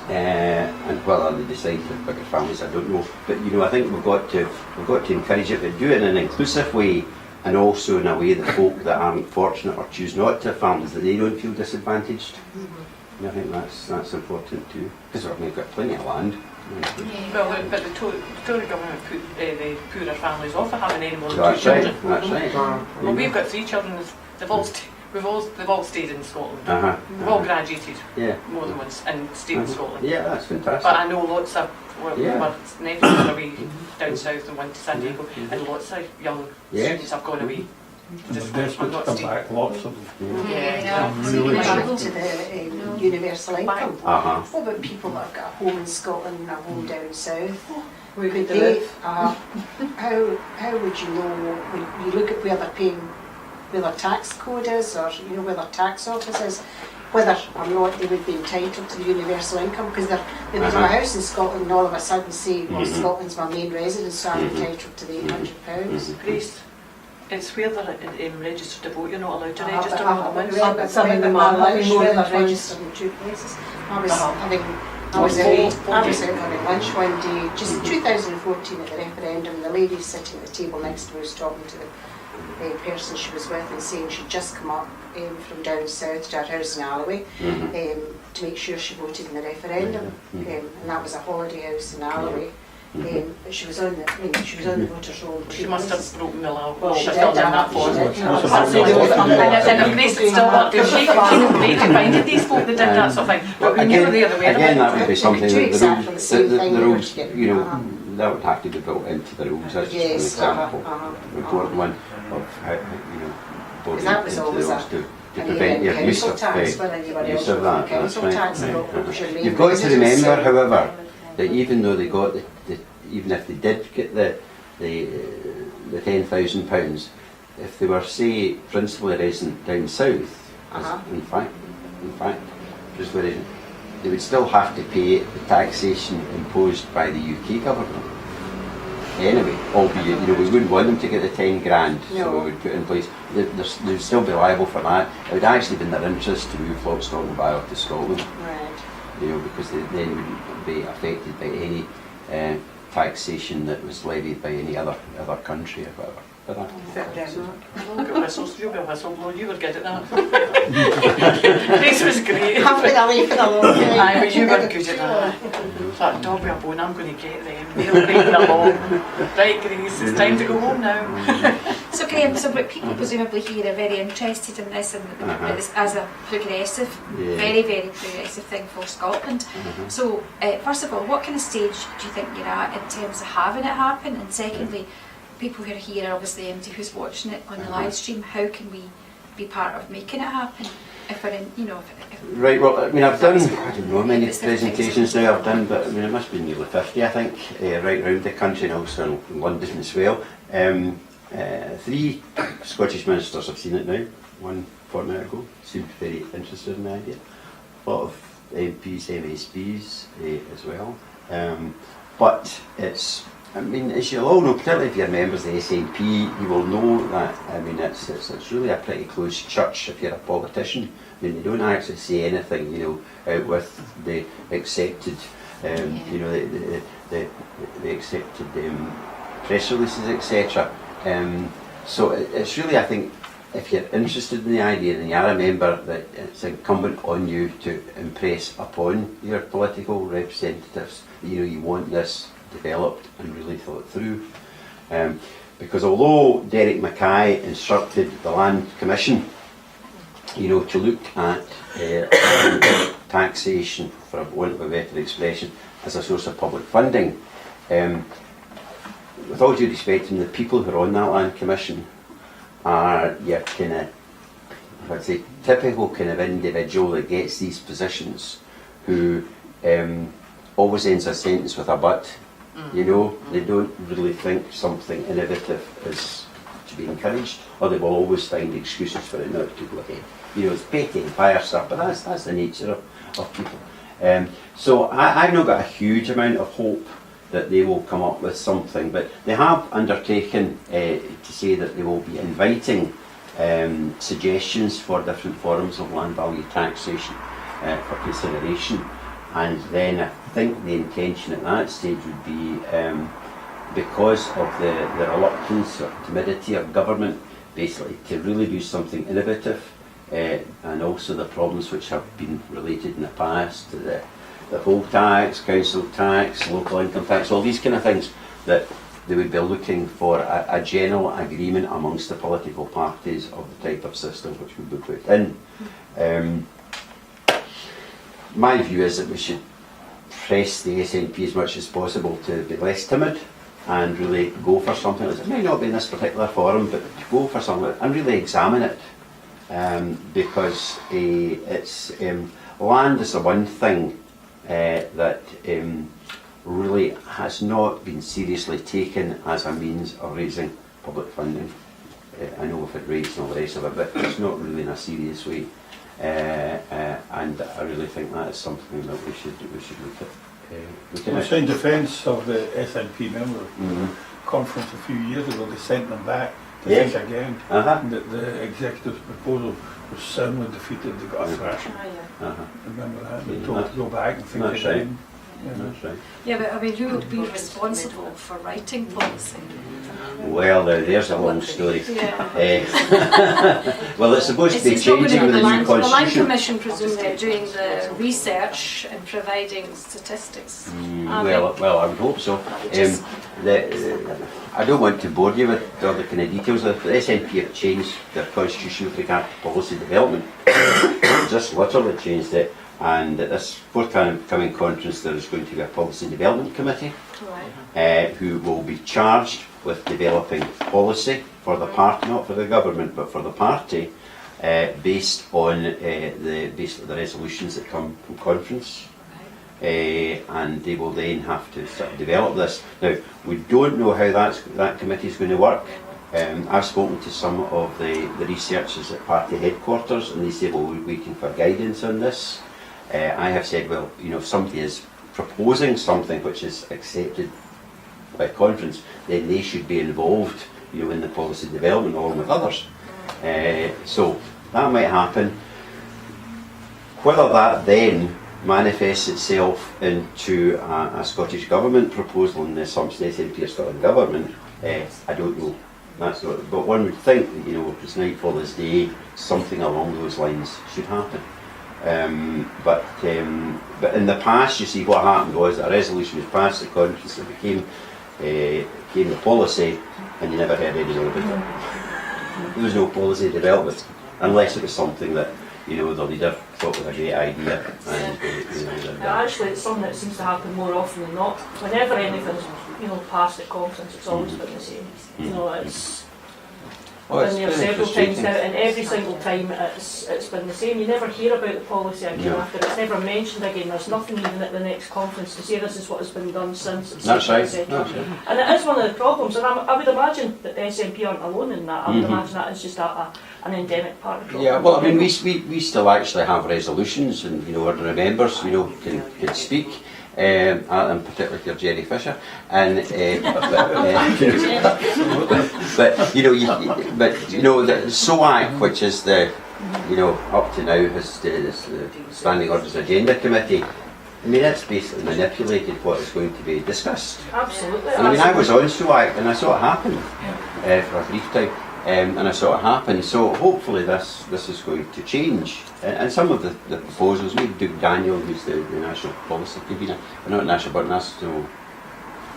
and whether they decide for bigger families, I don't know. But I think we've got to encourage it, but do it in an inclusive way, and also in a way that folk that aren't fortunate or choose not to have families, that they don't feel disadvantaged. And I think that's important too, because we've got plenty of land. Well, but the Tory government put the poorer families off of having any more than 2 That's children. right. That's right. Well, we've got 3 children. They've all stayed in Scotland. We've all graduated more than once and stayed in Scotland. Yeah, that's fantastic. But I know lots of my nephews are away down south and went to San Diego, and lots of young students have gone away. They're desperate to come back, lots of them. Really back to the universal income. Uh-huh. What about people that have got a home in Scotland and a home down south? We could They, live. how would you know when you look at where they're paying, where their tax code is, or where their tax office is, whether or not they would be entitled to the universal income? Because they would have a house in Scotland and all of a sudden say, well, Scotland's my main residence, so I'm entitled to the £800. Grace, it's where they're registered to vote. You're not allowed to register But more than once. Some of them I'm are allowed having more where than they're one. registered in 2 places. I was out having lunch one day, just 2014 at the referendum. The lady sitting at the table next to me was talking to the person she was with and saying she'd just come up from down south to her house in Alloway to make sure she voted in the referendum, and that was a holiday house in Alloway. But she was on the voters' roll. She must have broken the law. Well, she She did. filled in that form. She did. And if Grace had still worked, if she could find these folk that did that sort of thing. But we knew they were aware of Again, it. that would be something do that exactly the same thing the we rules, were getting. that would have to be built into the rules. That's just Yes, an example, an important one of how, Because that was always rules to and prevent your use council of tax when anyone else use of that. That's council right. tax and what was your main You've got to residence, remember, so- however, that even though they got even if they did get the £10,000, if they were, say, principally resident down south, in fact, just where they would still have to pay the taxation imposed by the UK government. Anyway, albeit we wouldn't want them to get the 10 grand, so No. we would put in place. They'd still be liable for that. It would actually be in their interest to move Lock, Stock and Barrel to Scotland. Right. Because they then wouldn't be affected by any taxation that was levied by any other country or whatever. But Except Denmark. Look at whistles, you'll be a whistleblower, you were good at that. Grace was great. I've been away for a long time. Aye, but you were good at that. That dog with a bone, I'm going to get them. They're breaking along. Right, Grace, it's time to go home now. So Graeme, but people presumably here are very interested in this and as a progressive, very, very progressive thing for Scotland. So first of all, what kind of stage do you think you're at in terms of having it happen? And secondly, people who are here, obviously anybody who's watching it on the live stream, how can we be part of making it happen? If we're in, right, well, I mean, I've done, I don't know how many presentations now I've done, but I mean, it must be nearly 50, I think, right round the country and also in London as well. 3 Scottish ministers have seen it now, one fortnight ago, seemed very interested in the idea. A lot of MPs, MSPs as well. But it's, I mean, as you'll all know, particularly if you're members of the SNP, you will know that, I mean, it's really a pretty close church if you're a politician. I mean, they don't actually say anything, out with the accepted, the accepted press releases, etc. So it's really, I think, if you're interested in the idea and you are a member, that it's incumbent on you to impress upon your political representatives that you want this developed and really thought through. Because although Derek Mackay instructed the Land Commission to look at taxation, for want of a better expression, as a source of public funding, with all due respect, the people who are on that Land Commission are your kind of, I'd say, typical kind of individual that gets these positions, who always ends a sentence with a but, You know, they don't really think something innovative is to be encouraged, or they will always find excuses for it not to go ahead. You know, it's petty and fire stuff, but that's the nature of people. So I've not got a huge amount of hope that they will come up with something, but they have undertaken to say that they will be inviting suggestions for different forms of land value taxation for consideration, and then I think the intention at that stage would be, because of the reluctance or timidity of government, basically to really do something innovative, and also the problems which have been related in the past, the whole tax, council tax, local income tax, all these kind of things, that they would be looking for a general agreement amongst the political parties of the type of system which would be put in. My view is that we should press the SNP as much as possible to be less timid and really go for something. It may not be in this particular forum, but to go for something and really examine it, because it's land is the one thing that really has not been seriously taken as a means of raising public funding. I know if it rates and all the rest of it, but it's not really in a serious way. And I really think that is something that we should look at. Well, in defence of the SNP member conference a few years ago, they sent them back to think again. That the executive's proposal was soundly defeated. They got a thrashing. Remember that? They told to go back and think again. That's right. Yeah, but I mean, who would be responsible for writing policy? Well, there's a long story. Yeah. Well, it's supposed to be changing with the new The Land constitution. Commission presumably doing the research and providing statistics. Well, I would hope so. I don't want to bore you with all the kind of details of it, but the SNP have changed their constitution with regard to policy development. Just literally changed it. And at this forthcoming conference there is going to be a policy development committee who will be charged with developing policy for the party, not for the government, but for the party, based on basically the resolutions that come from conference. And they will then have to sort of develop this. Now, we don't know how that committee is going to work. I've spoken to some of the researchers at party headquarters, and they say, well, we're waiting for guidance on this. I have said, well, you know, if somebody is proposing something which is accepted by conference, then they should be involved, you know, in the policy development along with others. So that might happen. Whether that then manifests itself into a Scottish Government proposal in the assumption SNP or Scotland Government, I don't know. That's not, but one would think that, you know, if it's nightfall this day, something along those lines should happen. But in the past, you see, what happened was a resolution was passed at conference that became the policy, and you never heard any more about it. There was no policy development, unless it was something that, you know, the leader thought was a great idea. And, actually, it's something that seems to happen more often than not. Whenever anything's, you know, passed at conference, it's always been the same. You know, it's been there several times now, and every single time it's been the same. You never hear about the policy again after. It's never mentioned again. There's nothing even at the next conference to say this is what has been done since. That's right. And it is one of the problems, and I would imagine that the SNP aren't alone in that. I would imagine that is just an endemic part of the problem. Yeah, well, I mean, we still actually have resolutions, and, you know, ordinary members, you know, can speak. And particularly your Jerry Fisher, and but you know the SOAC, which is the, you know, up to now has the Standing Orders Agenda Committee. I mean, it's basically manipulated what is going to be discussed. Absolutely. I mean, I was on SOAC and I saw it happen for a brief time. And I saw it happen, so hopefully this is going to change. And some of the proposals, maybe Doug Daniel, who's the National Policy Convener, not National, but National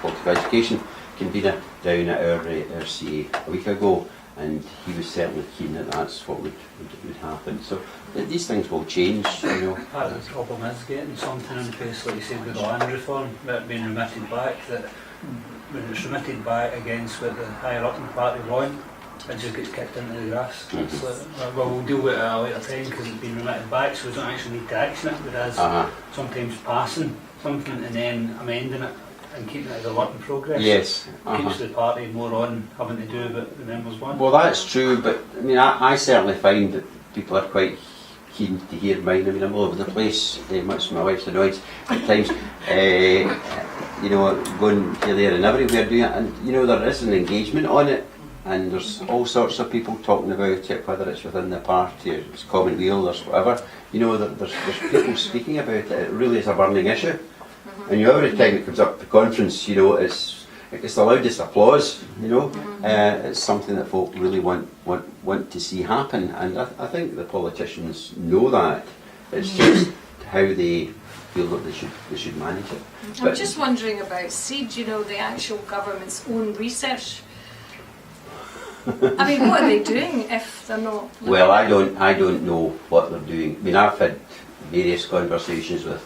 Political Education Convener down at our RCA a week ago, and he was certainly keen that that's what would happen. So these things will change, you know. Part of the problem is getting something in place, like you said, with the land reform, that being remitted back, that when it's remitted back against what the higher up in the party want, it just gets kicked into the grass. It's like, well, we'll deal with it at a later time because it's been remitted back, so we don't actually need to action it, whereas sometimes passing something and then amending it and keeping it as a work in progress. Yes. Keeps the party more on having to do what the members want. Well, that's true, but I mean, I certainly find that people are quite keen to hear mine. I mean, I'm all over the place, much to my wife's annoyance at times. You know, going here, there and everywhere doing it, and you know, there is an engagement on it, and there's all sorts of people talking about it, whether it's within the party or it's Commonweal or whatever. You know, there's people speaking about it. It really is a burning issue. And you know, every time it comes up at the conference, you know, it's the loudest applause. You know, it's something that folk really want to see happen, and I think the politicians know that. It's just how they feel that they should manage it. I'm just wondering about SEED, you know, the actual government's own research. I mean, what are they doing if they're not? Well, I don't know what they're doing. I mean, I've had various conversations with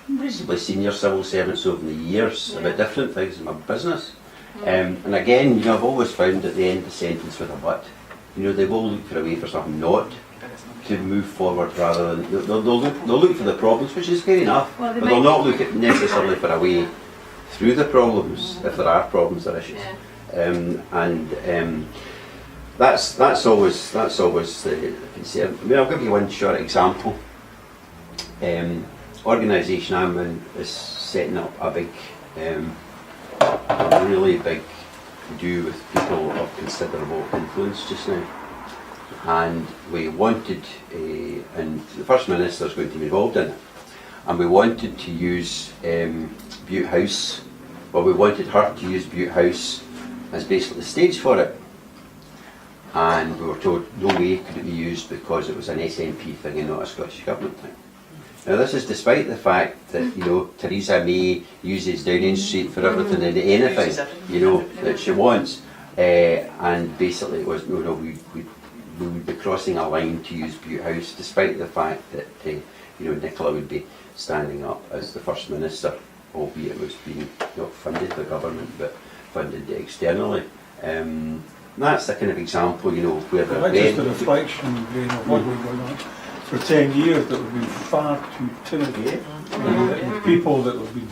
reasonably senior civil servants over the years about different things in my business. And again, you know, I've always found at the end of the sentence with a but. You know, they will look for a way for something not to move forward, rather than they'll look for the problems, which is fair enough, well, but they'll not look at necessarily for a way through the problems, if there are problems or issues. That's always the concern. I mean, I'll give you one short example. Organisation I'm in is setting up a big, a really big do with people of considerable influence just now. And we wanted, and the First Minister's going to be involved in it, and we wanted to use Bute House, well, we wanted her to use Bute House as basically the stage for it. And we were told no way could it be used because it was an SNP thing and not a Scottish Government thing. Now this is despite the fact that, you know, Theresa May uses Downing Street for everything and anything, you know, that she wants. And basically it was, no, we would be crossing a line to use Bute House, despite the fact that, you know, Nicola would be standing up as the First Minister, albeit it was being not funded by government, but funded externally. That's the kind of example, you know, where that's just a reflection, Graeme, of what we've going on. For 10 years that would be far too timid. The people that would be,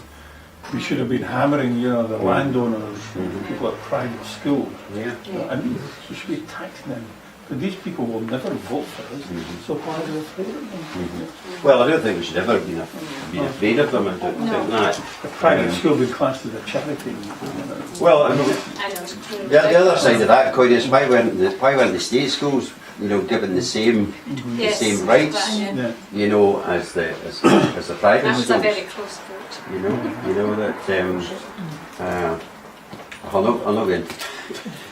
we should have been hammering, you know, the landowners, people at private schools. And we should be taxing them. But these people will never vote for us, so why are we afraid of them? Well, I don't think we should ever be afraid of them. I don't think that. A private school being classed as a charity. Well, I mean, the other side of that coin is why weren't the state schools, you know, given the same rights, you know, as the private schools? That was a very close vote. You know that. I'll not go into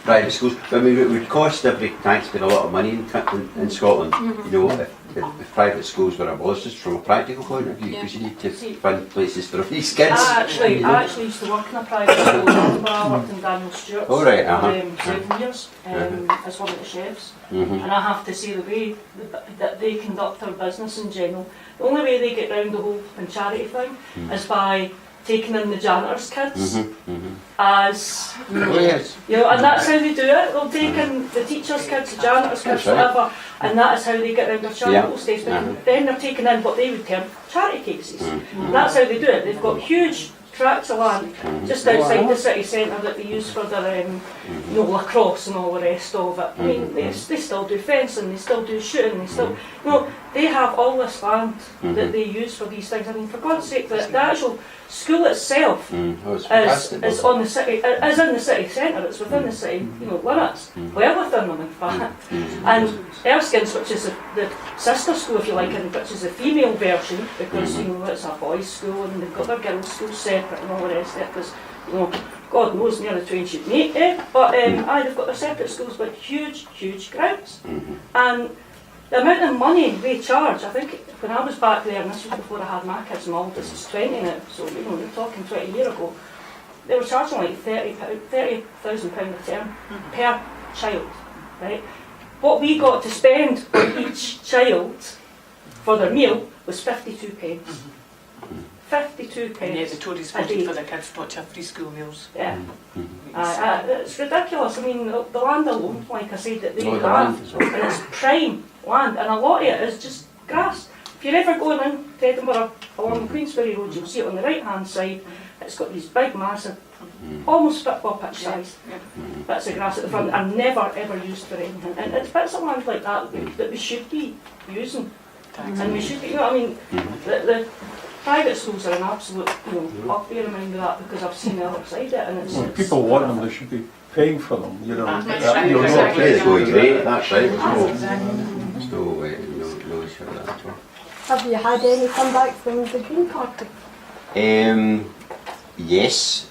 private schools. I mean, it would cost every taxpayer a lot of money in Scotland. You know, if private schools were abolished, just from a practical point of view, because you need to fund places for these kids. I actually used to work in a private school. I worked in Daniel Stewart's for 7 years as one of the chefs. And I have to say, the way that they conduct their business in general, the only way they get round the whole charity thing is by taking in the janitors' kids as, you know, and that's how they do it. They'll take in the teachers' kids, the janitors' kids, whatever, and that is how they get around their charitable stage. But then they're taking in what they would term charity cases. And that's how they do it. They've got huge tracts of land just outside the city centre that they use for their you know, lacrosse and all the rest of it. I mean, they still do fencing, they still do shooting, they still, you know, they have all this land that they use for these things. I mean, for God's sake, the actual school itself is on the city, is in the city centre. It's within the city, you know, limits, well within them, in fact. And Erskine's, which is the sister school, if you like, and which is the female version, because you know it's a boys' school and they've got their girls' school separate and all the rest of it. Because you know, God knows near the twain should meet, but they've got their separate schools, but huge grounds. And the amount of money they charge, I think when I was back there, and this was before I had my kids, my oldest is 20 now, so you know, we're talking 20 years ago, they were charging like £30,000 a term per child, right? What we got to spend on each child for their meal was 52 pence. 52 pence. And yet the Tories voted for their kids not to have free school meals. Yeah. It's ridiculous. I mean, the land alone, like I said, that they have, and it's prime land, and a lot of it is just grass. If you're ever going into Edinburgh along the Queensferry Road, you'll see it on the right hand side. It's got these big, massive, almost football pitch size bits of grass at the front are never ever used for anything. And it's bits of land like that we should be using. And we should be, you know what I mean? The private schools are an absolute, I'll bear in mind of that because I've seen the other side of it. And Well, if people want them, they should be paying for them, you know. That's That- right, you're not exactly. paying It's for going it. great, that's right. There's no issue with that at all. Have you had any come back from the Green Party? Yes.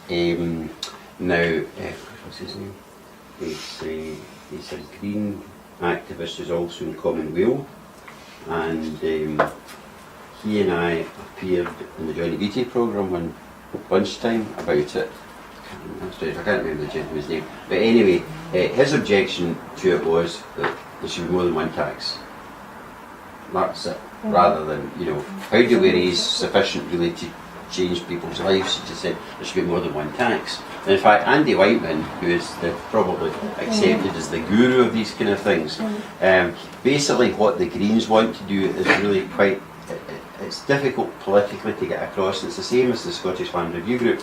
Now, what's his name? He's a Green activist who's also in Commonweal, and he and I appeared in the Johnny BT programme one lunchtime about it. I can't remember the gentleman's name, but anyway, his objection to it was that there should be more than one tax. That's it. Rather than, how do we raise sufficient really to change people's lives? He just said there should be more than one tax. And in fact, Andy Whiteman, who is probably accepted as the guru of these kind of things, basically what the Greens want to do is really quite, it's difficult politically to get across. It's the same as the Scottish Land Review Group.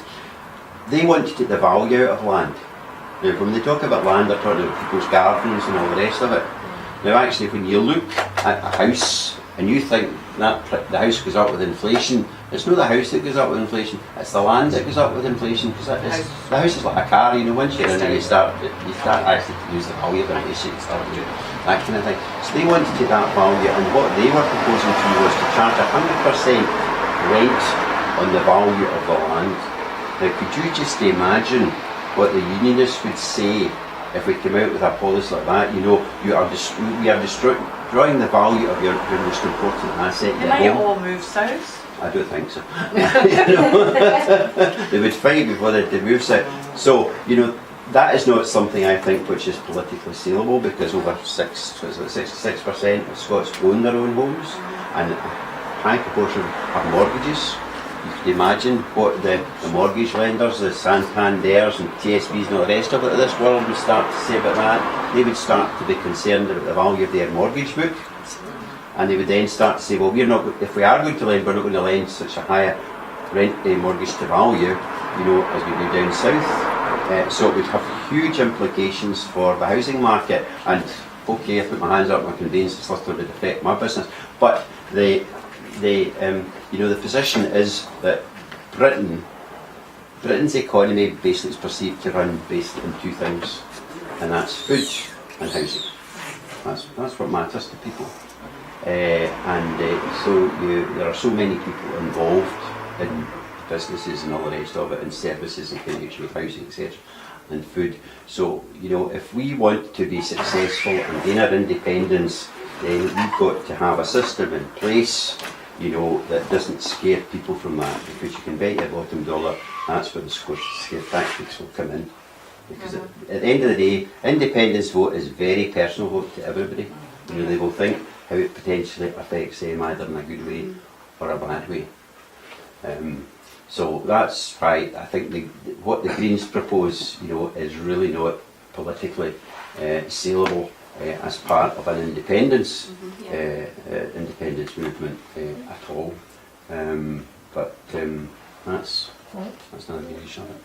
They want to take the value out of land. Now, when they talk about land, they're talking about people's gardens and all the rest of it. Now, actually, when you look at a house and you think that the house goes up with inflation, it's not the house that goes up with inflation, it's the land that goes up with inflation. Because the house is like a car, once you're in it, you start actually to use the value of it, you start to do that kind of thing. So they want to take that value, and what they were proposing to you was to charge 100% rent on the value of the land. Now, could you just imagine what the unionists would say if we came out with a policy like that? We are destroying the value of your most important asset. They might all move south. I don't think so. They would fight before they move south. So, that is not something I think which is politically saleable, because over 66% of Scots own their own homes, and a high proportion have mortgages. You can imagine what the mortgage lenders, the Santanders and TSBs and all the rest of it of this world would start to say about that. They would start to be concerned about the value of their mortgage book, and they would then start to say, well, if we are going to lend, we're not going to lend such a high rent mortgage to value, as we do down south. So it would have huge implications for the housing market. And okay, I put my hands up, my conveyancing solicitor would affect my business, but the position is that Britain's economy basically is perceived to run based on two things, and that's food and housing. That's what matters to people. So there are so many people involved in businesses and all the rest of it, and services in connection with housing, etc., and food. So, if we want to be successful and gain our independence, then we've got to have a system in place that doesn't scare people from that, because you can bet your bottom dollar that's where the scare tactics will come in. Because at the end of the day, independence vote is a very personal vote to everybody. They will think how it potentially affects them, either in a good way or a bad way. So that's why I think what the Greens propose, is really not politically saleable as part of an independence movement at all. But that's another issue of it.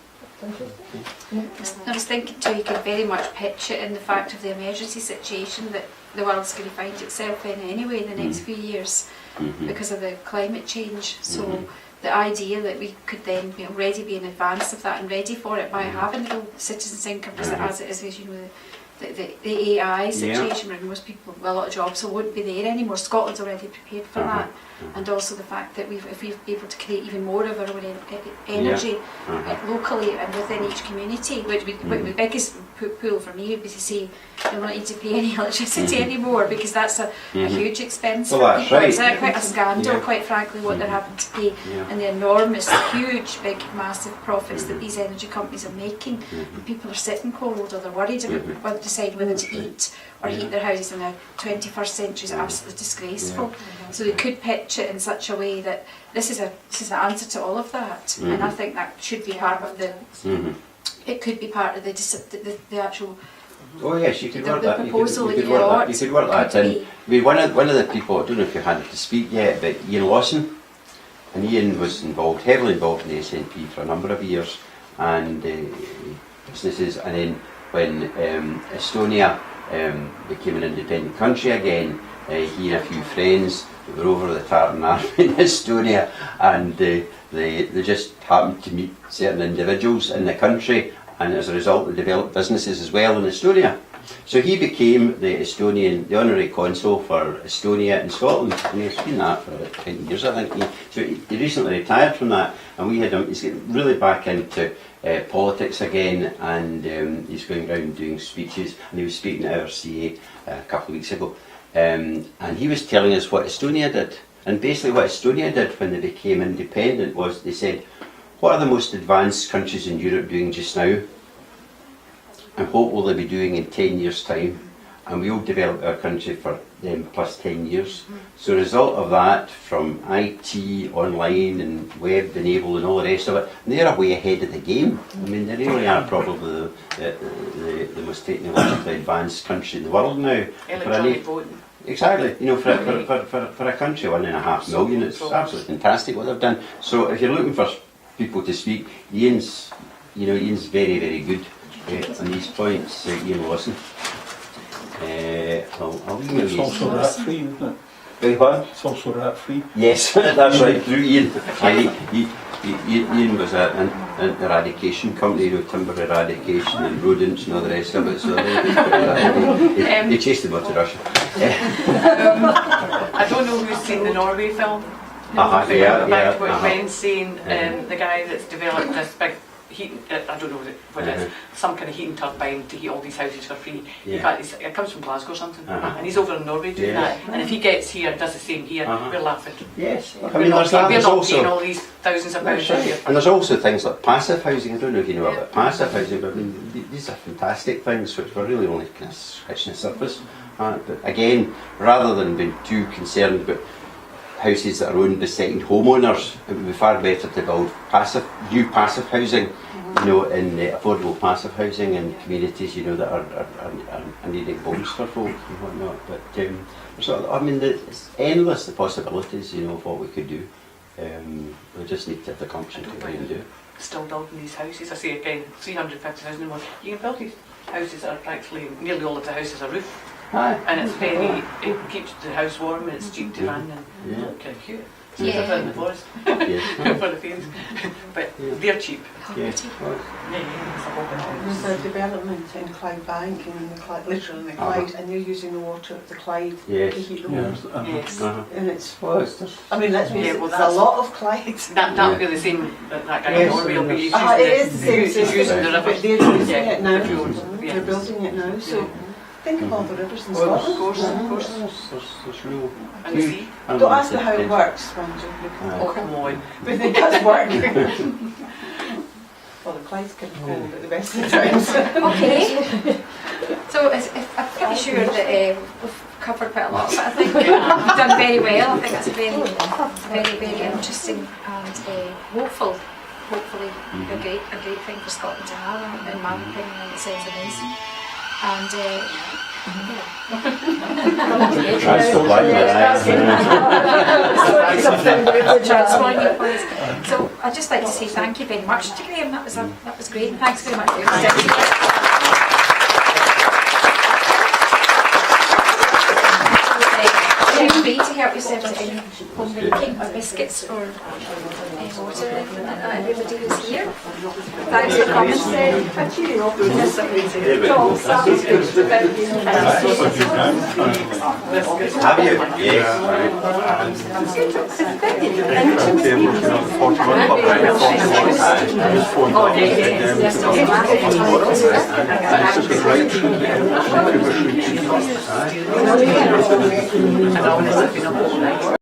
I was thinking too, you could very much pitch it in the fact of the emergency situation that the world's going to find itself in anyway in the next few years because of the climate change. So the idea that we could then already be in advance of that and ready for it by having the citizens' income as it is, the AI situation where most people, a lot of jobs won't be there anymore. Scotland's already prepared for that, and also the fact that if we've been able to create even more of our own energy locally and within each community, which the biggest pull for me would be to say we don't need to pay any electricity anymore, because that's a huge expense for people. It's quite a scandal, quite frankly, what they're having to pay, and the enormous, huge, big, massive profits that these energy companies are making. And people are sitting cold, or they're worried about whether to decide whether to eat or heat their houses in the 21st century is absolutely disgraceful. So they could pitch it in such a way that this is the answer to all of that, and I think that should be part of the. It could be part of the actual. Oh yes, you could work the that. proposal You could work that in. I mean, one of the people, I don't know if you had to speak yet, but Ian Lawson, And Ian was heavily involved in the SNP for a number of years, and businesses. And then when Estonia became an independent country again, he and a few friends were over the Tartan Army in Estonia, and they just happened to meet certain individuals in the country, and as a result they developed businesses as well in Estonia. So he became the honorary consul for Estonia in Scotland, and he's been that for about 10 years, I think. So he recently retired from that, and he's getting really back into politics again, and he's going around doing speeches, and he was speaking at Ayrshire a couple of weeks ago, and he was telling us what Estonia did. And basically what Estonia did when they became independent was they said, what are the most advanced countries in Europe doing just now? And what will they be doing in 10 years' time? And we'll develop our country for them plus 10 years. So the result of that, from IT, online and web enabled and all the rest of it, they're way ahead of the game. I mean, they really are probably the most technologically advanced country in the world now. Electronic voting. Exactly, you know, for a country of 1.5 million, it's absolutely fantastic what they've done. So if you're looking for people to speak, Ian's very, very good on these points. Ian Lawson. I'll email It's you. also rat free, isn't it? Beg your pardon? It's also rat free. Yes, that's right, through Ian. Ian was an eradication company, timber eradication and rodents and all the rest of it, so they chased them out to Russia. I don't know who's seen the Norway film. About Ben saying the guy that's developed this big heat, I don't know what it is, some kind of heating turbine to heat all these houses for free. In fact, it comes from Glasgow or something, and he's over in Norway doing that. And if he gets here and does the same here, we're laughing. Yes, We're not paying all these thousands of pounds a year. And there's also things like passive housing. I don't know if you know about passive housing, but I mean, these are fantastic things which we're really only kind of scratching the surface. But again, rather than being too concerned about houses that are owned by second homeowners, it would be far better to build new passive housing, you know, in affordable passive housing in communities, you know, that are needing homes for folk and whatnot. But I mean, it's endless the possibilities, you know, of what we could do. We just need to have the gumption to try and do it. Still building these houses. I say again, 350,000 and more. You can build these houses that are practically nearly all of the house is a roof. And it's it keeps the house warm and it's cheap to run and kind of cute. So it's up in the forest for the fields. But they're cheap. There's a development in Clyde Bank, literally in the Clyde, and you're using the water of the Clyde to heat the homes. And it's, I mean, let's be honest, there's a lot of Clyde. That would be the same, that guy in Norway will be using the river. But they're using it now, they're building it now, so think of all the rivers in Scotland. Of course. There's real. And the sea. Don't ask me how it works, Oh, come on. but it does work. Well, the Clyde's kind of cold at the best of the times. Okay. So I'm pretty sure that we've covered quite a lot of it. I think we've done very well. I think that's a very, very interesting and hopefully a great thing for Scotland to have, in my opinion, in the sense of this. And so I'd just like to say thank you very much to Graeme. That was great. Thanks very much. Feel free to help yourself to any home baking or biscuits or water or anything like that. Everybody who's here. Thanks for coming. Have you? Yes.